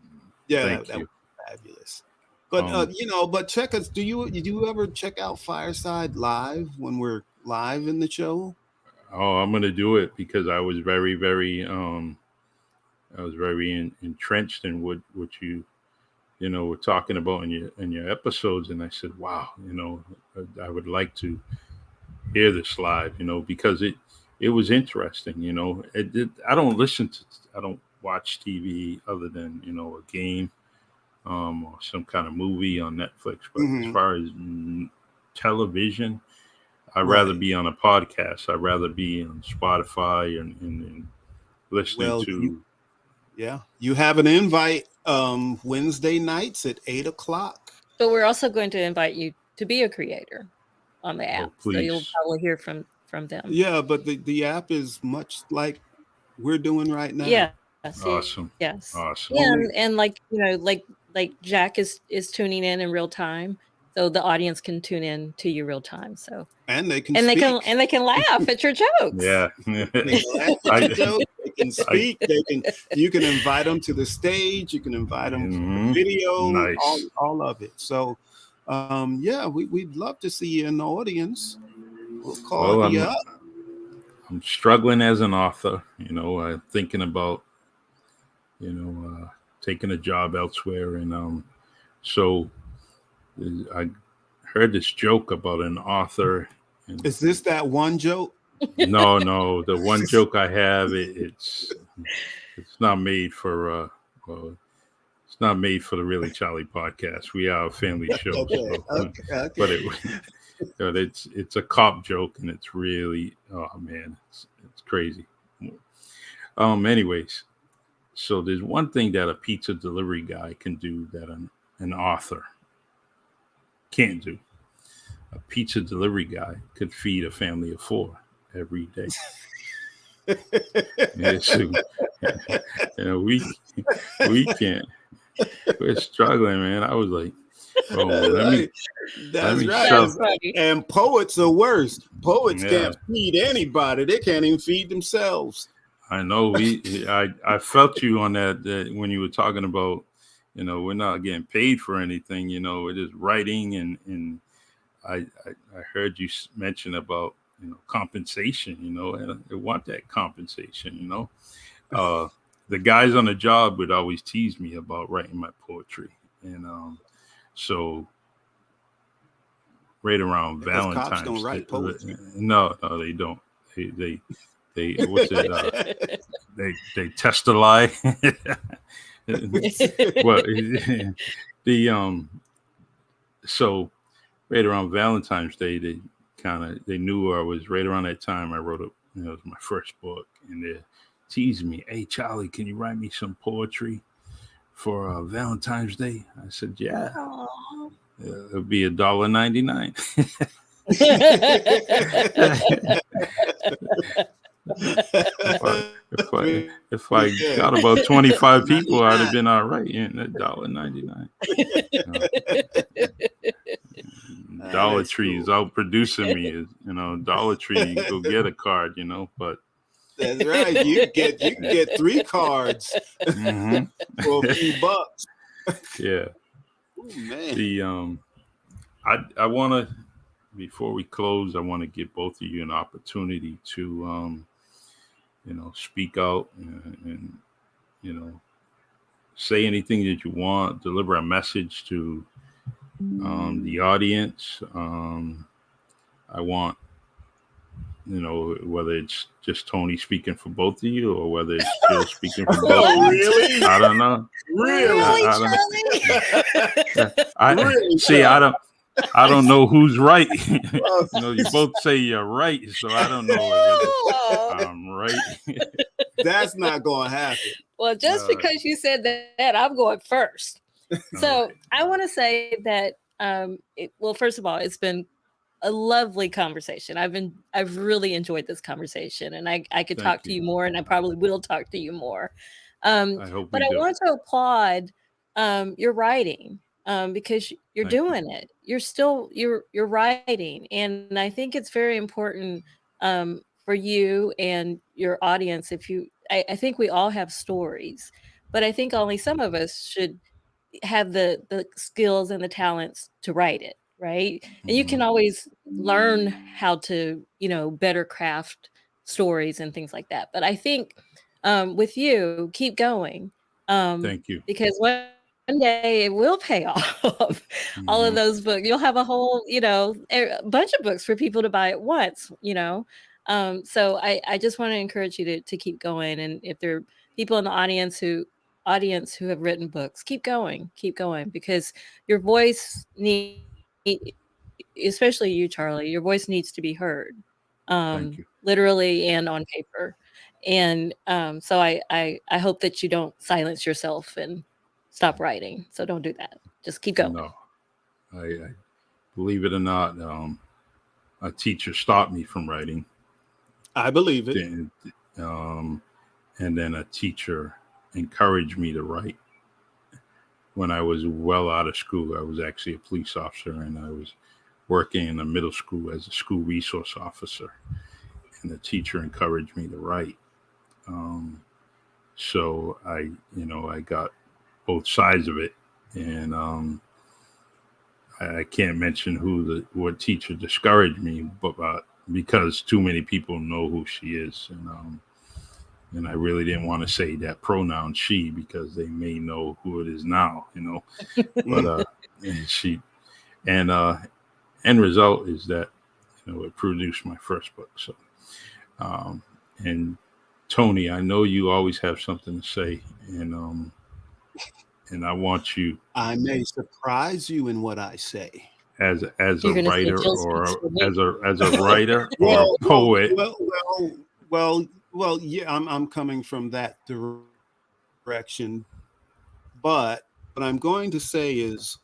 Yeah, that would be fabulous. But you know, but check us. Do you ever check out Fireside Live when we're live in the show? Oh, I'm gonna do it because I was very, very entrenched in what you know, were talking about in your episodes, and I said, wow, you know, I would like to hear this live, you know, because it was interesting, you know. I don't watch TV other than, you know, a game or some kind of movie on Netflix, but as far as television, I'd rather be on a podcast. I'd rather be on Spotify and listening to. You have an invite Wednesday nights at 8:00. But we're also going to invite you to be a creator on the app. So you'll probably hear from them. Yeah, but the app is much like we're doing right now. Yeah. Awesome. Yes. Awesome. Yeah, and like, you know, like Jack is tuning in real time. So the audience can tune in to you real time. So they can laugh at your jokes. Yeah. They can speak. You can invite them to the stage. You can invite them to the video. Nice. All of it. So we'd love to see you in the audience. We'll call you up. I'm struggling as an author. You know, I'm thinking about, you know, taking a job elsewhere, and so I heard this joke about an author. Is this that one joke? No. The one joke I have, it's not made for it's not made for the Really Charlie podcast. We are a family show. Okay. But it's a cop joke, and it's really, oh man, it's crazy. Anyways, so there's one thing that a pizza delivery guy can do that an author can't do. A pizza delivery guy could feed a family of 4 every day. Yeah, so, you know, we can't. We're struggling, man. I was like, oh, let me right. And poets are worse. Poets can't feed anybody. They can't even feed themselves. I know. I felt you on that when you were talking about, you know, we're not getting paid for anything. You know, it is writing, and I heard you mention about, you know, compensation. You know, and I want that compensation. You know, the guys on the job would always tease me about writing my poetry, and so right around Valentine's. Cops don't write poetry. No, they don't. They what's it? They test a lie. Well, so right around Valentine's Day, they knew I was right around that time. I wrote it was my first book, and they teased me, "Hey Charlie, can you write me some poetry for Valentine's Day?" I said, "Yeah." It'll be $1.99. If I got about 25 people, I'd have been all right. And $1.99. Dollar Tree is out producing me. Dollar Tree, you can go get a card, but that's right. You can get 3 cards for a few bucks. Yeah. Oh, man. I want to, before we close, I want to give both of you an opportunity to, speak out and say anything that you want, deliver a message to the audience. I want, whether it's just Tony speaking for both of you or whether it's Jill speaking for both of you. Really? I don't know. Really? I don't know who's right. You both say you're right, so I don't know if I'm right. That's not going to happen. Well, just because you said that, I'm going first. So I want to say that, first of all, it's been a lovely conversation. I've really enjoyed this conversation, and I could talk to you more, and I probably will talk to you more. I want to applaud your writing. Because you're doing it. You're writing. And I think it's very important for you and your audience. I think we all have stories, but I think only some of us should have the skills and the talents to write it. Right. Mm-hmm. And you can always learn how to, better craft stories and things like that. But I think with you, keep going. Thank you. Because one day it will pay off. All of those books. You'll have a whole, a bunch of books for people to buy at once, So I just want to encourage you to keep going. And if there are people in the audience who have written books, keep going, because your voice especially you, Charlie, your voice needs to be heard, literally and on paper. And so I hope that you don't silence yourself and stop writing. So don't do that. Just keep going. No, I believe it or not, a teacher stopped me from writing. I believe it. And then a teacher encouraged me to write. When I was well out of school, I was actually a police officer, and I was working in a middle school as a school resource officer. And the teacher encouraged me to write. So I got both sides of it, and I can't mention what teacher discouraged me, but because too many people know who she is, and I really didn't want to say that pronoun she, because they may know who it is now, but end result is that it produced my first book. So and Tony, I know you always have something to say, and I want you. I may surprise you in what I say. As a writer, or as a writer or a poet. Well, yeah, I'm coming from that direction. But what I'm going to say is,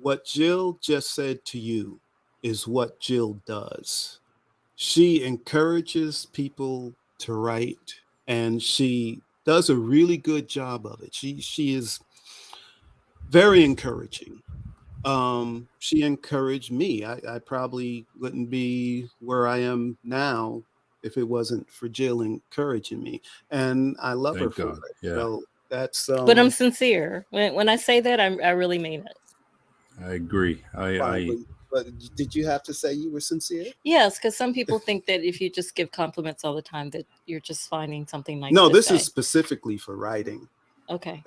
what Jill just said to you is what Jill does. She encourages people to write, and she does a really good job of it. She is very encouraging. She encouraged me. I probably wouldn't be where I am now if it wasn't for Jill encouraging me, and I love her for it. Yeah. So that's. But I'm sincere when I say that. I really mean it. I agree. But did you have to say you were sincere? Yes, because some people think that if you just give compliments all the time, that you're just finding something nice. No, to this say. is specifically for writing. Okay.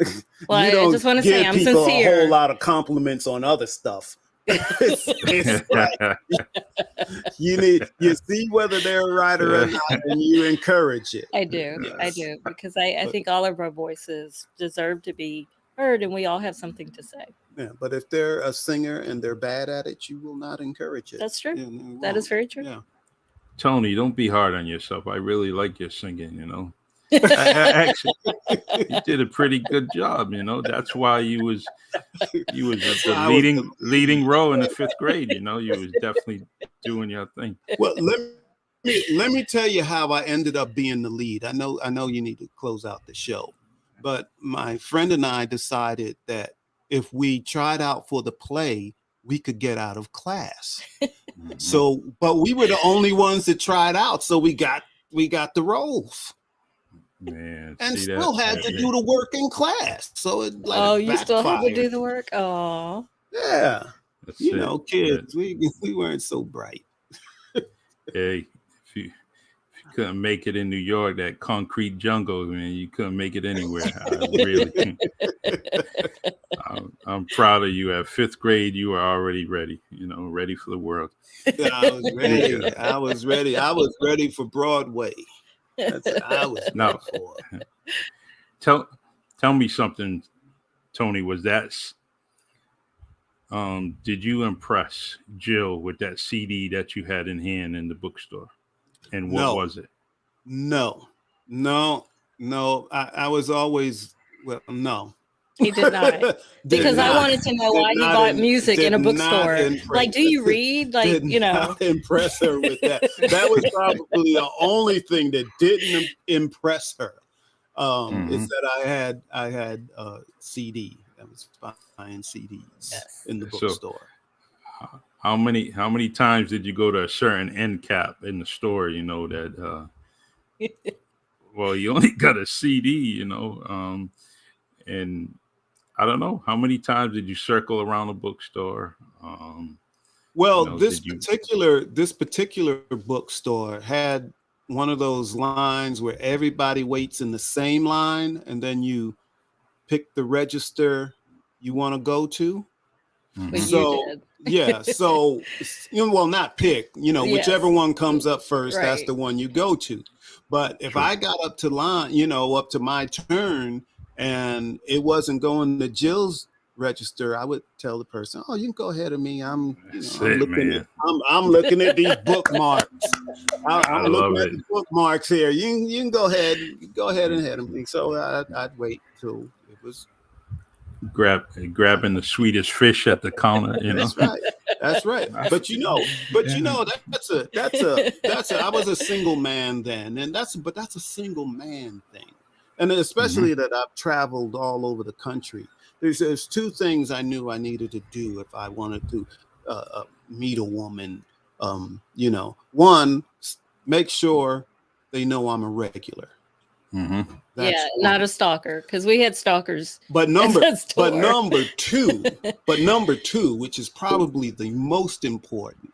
Well, I just want to say I'm sincere. A whole lot of compliments on other stuff. It's like, you see whether they're a writer or not, and you encourage it. I do, because I think all of our voices deserve to be heard, and we all have something to say. Yeah, but if they're a singer and they're bad at it, you will not encourage it. That's true. That is very true. Yeah. Tony, don't be hard on yourself. I really like your singing, Actually, you did a pretty good job, That's why you was the leading role in the 5th grade, You was definitely doing your thing. Well, let me tell you how I ended up being the lead. I know you need to close out the show, but my friend and I decided that if we tried out for the play, we could get out of class. So, but we were the only ones that tried out, so we got the roles. Man, and still had to do the work in class. So it you still had to do the work? Oh, yeah. That's you know, kids, we weren't so bright. Hey, if you couldn't make it in New York, that concrete jungle, man, you couldn't make it anywhere. I'm proud of you. At 5th grade, you were already ready, ready for the world. I was ready. I was ready for Broadway. That's what I was ready for. Tell me something, Tony. Was that did you impress Jill with that CD that you had in hand in the bookstore? And what was it? No. I was always, no. He did not. Because I wanted to know why he bought music in a bookstore. Like, do you read? Like, Not impress her with that. That was probably the only thing that didn't impress her. Is that I had a CD. I was buying CDs in the bookstore. How many times did you go to a certain end cap in the store? That well, you only got a CD, and I don't know how many times did you circle around the bookstore. This particular bookstore had one of those lines where everybody waits in the same line, and then you pick the register you want to go to. So not pick, whichever one comes up first, that's the one you go to. But if I got up to line, up to my turn and it wasn't going to Jill's register, I would tell the person, "Oh, you can go ahead of me. I'm looking at these bookmarks. I'm looking at the bookmarks here. You can go ahead and head of me." So I'd wait till it was grabbing the sweetest fish at the counter. That's right. But that's I was a single man then, and that's a single man thing, and especially that I've traveled all over the country. There's two things I knew I needed to do if I wanted to meet a woman. One, make sure they know I'm a regular. Not a stalker, because we had stalkers. But number two, which is probably the most important,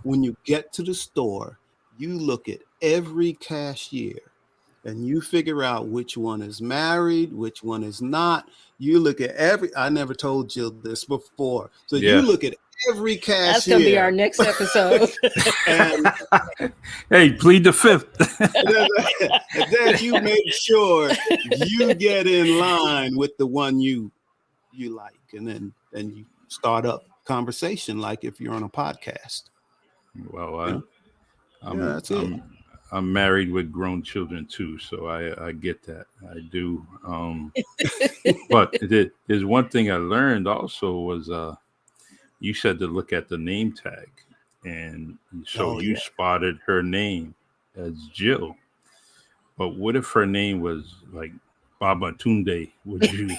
when you get to the store, you look at every cashier and you figure out which one is married, which one is not. You look at I never told Jill this before. So you look at every cashier. That's going to be our next episode. Hey, plead the fifth. And then you make sure you get in line with the one you like. And then you start up conversation like if you're on a podcast. Well, that's it. I'm married with grown children too, so I get that. I do. But there's one thing I learned also was you said to look at the name tag, and so you spotted her name as Jill. But what if her name was like Baba Tunde? Would you?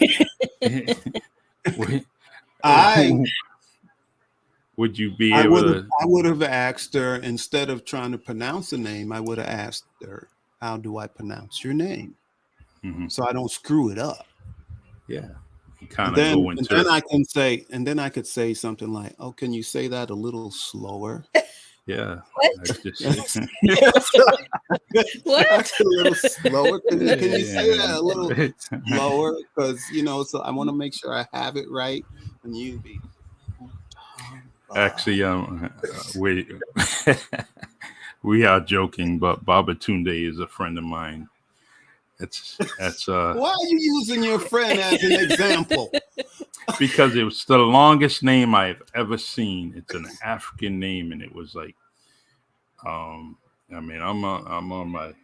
Would you be able to? I would have asked her, instead of trying to pronounce the name, I would have asked her, "How do I pronounce your name?" So I don't screw it up. Yeah. And then I could say something like, "Oh, can you say that a little slower?" Yeah. What? A little slower. Can you say that a little slower? Because so I want to make sure I have it right, and you be. Actually, we are joking, but Baba Tunde is a friend of mine. That's Why are you using your friend as an example? Because it was the longest name I've ever seen. It's an African name, and it was like, I'm on my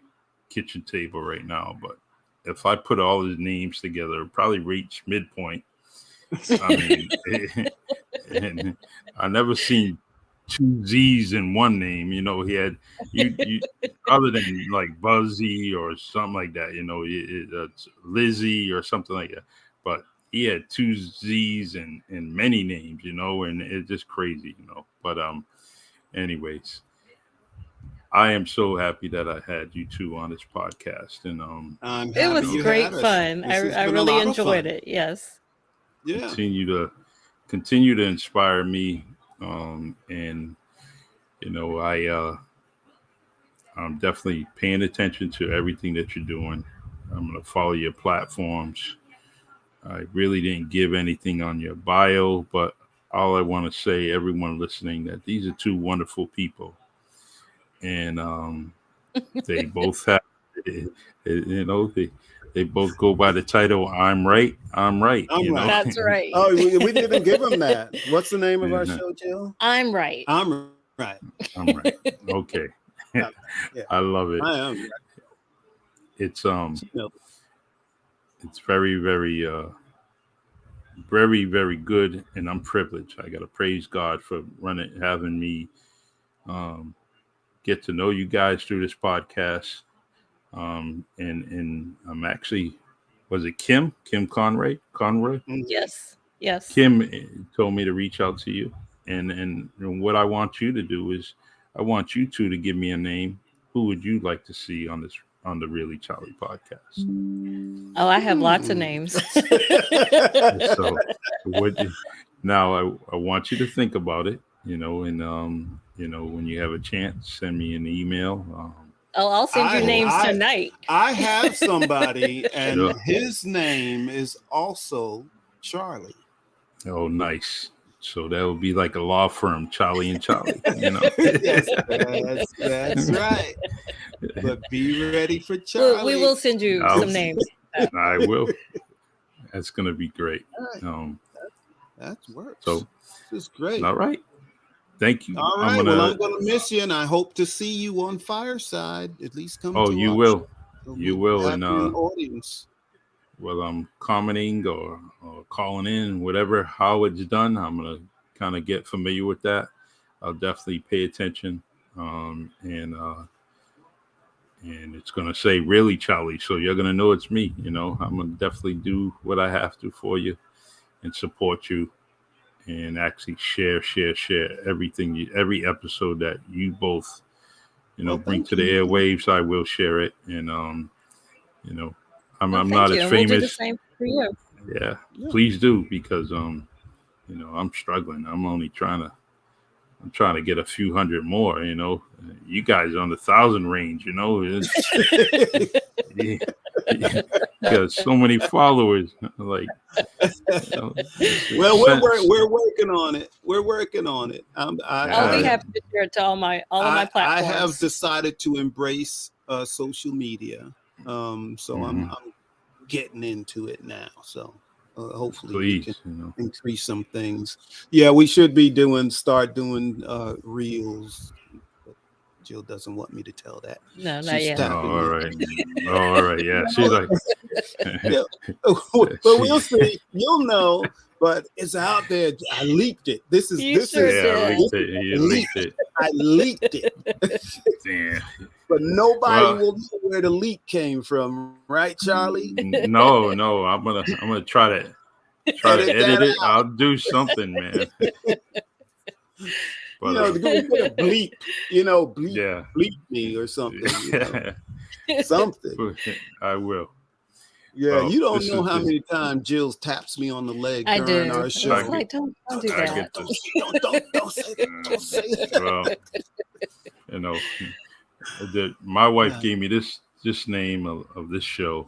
kitchen table right now, but if I put all his names together, it'll probably reach midpoint. I mean, and I never seen two Z's in one name. You know, he had you other than like Buzzy or something like that. You know, it's Lizzie or something like that. But he had two Z's and many names. You know, and it's just crazy. You know, but anyways. I am so happy that I had you two on this podcast, and it was great fun. I really enjoyed it. Yes. Yeah. Continue to inspire me, and you know I'm definitely paying attention to everything that you're doing. I'm going to follow your platforms. I really didn't give anything on your bio, but all I want to say, everyone listening, that these are two wonderful people. And they both have, you know, they both go by the title "I'm Right, I'm Right." I'm right. That's right. Oh, we didn't give them that. What's the name of our show, Jill? I'm Right. I'm Right. I'm Right. Okay. Yeah. I love it. I am. It's it's very, very, very, very good, and I'm privileged. I got to praise God for having me. Get to know you guys through this podcast. And I'm actually, was it Kim Conroy? Yes. Kim told me to reach out to you. And what I want you to do is I want you two to give me a name. Who would you like to see on the Really Charlie podcast? Oh, I have lots of names. So now I want you to think about it, you know, and you know, when you have a chance, send me an email. I'll send you names tonight. I have somebody, and his name is also Charlie. Oh, nice. So that would be like a law firm, Charlie and Charlie. You know. Yes, that's right. But be ready for Charlie. We will send you some names. I will. That's gonna be great. That's work. So this is great. All right. Thank you. All right. I'm gonna miss you, and I hope to see you on Fireside. At least come. Oh, you will. So you will. And audience. Well, I'm commenting or calling in, whatever, how it's done. I'm gonna kind of get familiar with that. I'll definitely pay attention. And it's gonna say Really Charlie, so you're gonna know it's me. You know, I'm gonna definitely do what I have to for you and support you. And actually share everything, every episode that you both, you know, bring to the airwaves. I will share it, and you know, I'm not as famous. We'll do the same for you. Yeah, please do, because you know, I'm struggling. I'm trying to get a few hundred more. You know, you guys are on the 1,000 range. You know, got so many followers. Like, you know, well, we're working on it. We're working on it. I'll be happy to share it to all of my platforms. I have decided to embrace social media. So I'm getting into it now. So hopefully we can increase some things. Yeah, we should be start doing reels. Jill doesn't want me to tell that. No, not yet. All right. Yeah, she's like, yeah. But we'll see. You'll know. But it's out there. I leaked it. I leaked it. I leaked it. Damn. But nobody will know where the leak came from, right, Charlie? No. I'm gonna try to edit it. I'll do something, man. But, go put a bleep, bleep me or something. Something. I will. Yeah, you don't know how many times Jill taps me on the leg during our show. I like, don't do that. Don't say that. Well, you know, my wife gave me this name of this show,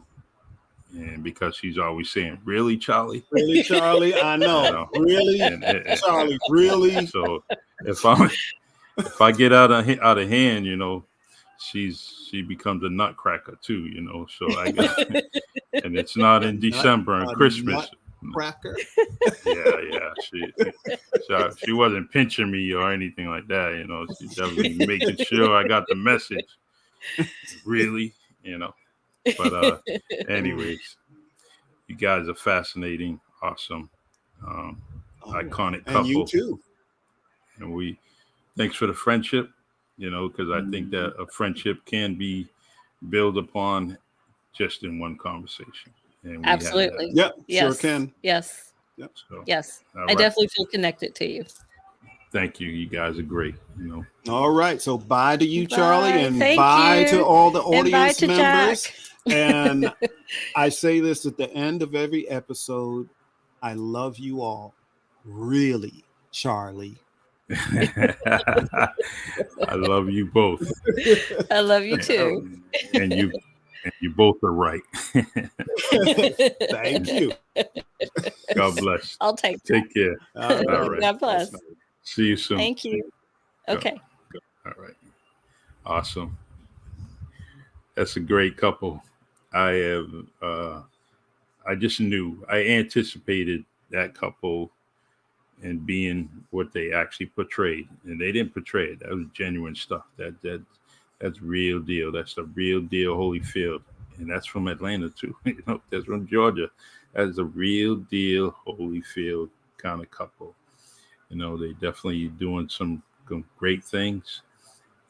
and because she's always saying, "Really, Charlie? Really, Charlie? I know. Really, Charlie? Really?" So if I get out of hand, you know, she becomes a nutcracker too, you know. So I got, and it's not in December and Christmas. Cracker. Yeah. She wasn't pinching me or anything like that, you know. She's definitely making sure I got the message. Really, you know. But anyways, you guys are fascinating, awesome, iconic couple. And you too. And thanks for the friendship, because I think that a friendship can be built upon just in one conversation. And we Absolutely. Yep, Yes. sure can. Yes. Yep. So, Yes. all I right. definitely feel connected to you. Thank you. You guys are great. All right. So bye to you, Bye. Charlie, and Thank bye you. to all the And bye audience to members. Jack. And I say this at the end of every episode. I love you all. Really, Charlie. I love you both. I love you too. And you both are right. Thank you. God bless. I'll take that. Take care. All right. God bless. See you soon. Thank you. Okay. All right. Awesome. That's a great couple. I just knew, I anticipated that couple and being what they actually portrayed. And they didn't portray it. That was genuine stuff. That's real deal. That's the real deal Holyfield. And that's from Atlanta too. That's from Georgia. That's a real deal Holyfield kind of couple. They definitely doing some great things.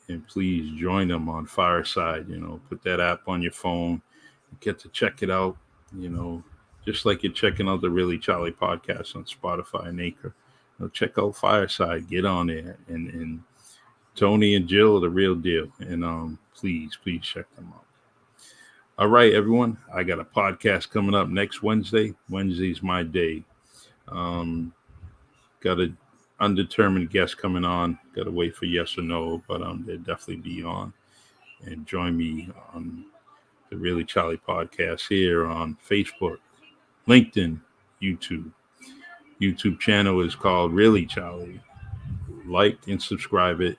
And please join them on Fireside. Put that app on your phone. Get to check it out. Just like you're checking out the Really Charlie podcast on Spotify and Anchor. Check out Fireside. Get on there. And Tony and Jill are the real deal. And please check them out. All right, everyone. I got a podcast coming up next Wednesday. Wednesday's my day. Got an undetermined guest coming on. Got to wait for yes or no, but they'll definitely be on. And join me on the Really Charlie podcast here on Facebook, LinkedIn, YouTube. YouTube channel is called Really Charlie. Like and subscribe it.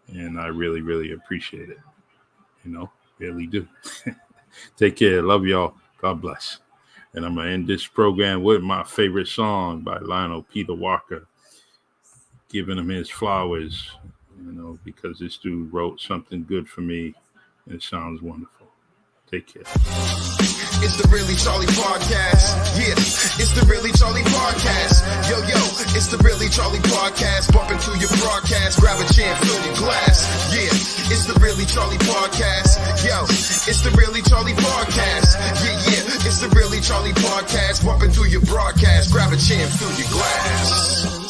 And I really, really appreciate it. Really do. Take care. Love y'all. God bless. And I'm going to end this program with my favorite song by Lionel Peter Walker, giving him his flowers, because this dude wrote something good for me. And it sounds wonderful. Take care. It's the Really Charlie podcast. Yeah, it's the Really Charlie podcast. Yo, it's the Really Charlie podcast. Bump into your broadcast, grab a chair, fill your glass. Yeah, it's the Really Charlie podcast. Yo, it's the Really Charlie podcast. Yeah, it's the Really Charlie podcast. Bump into your broadcast, grab a chair, fill your glass.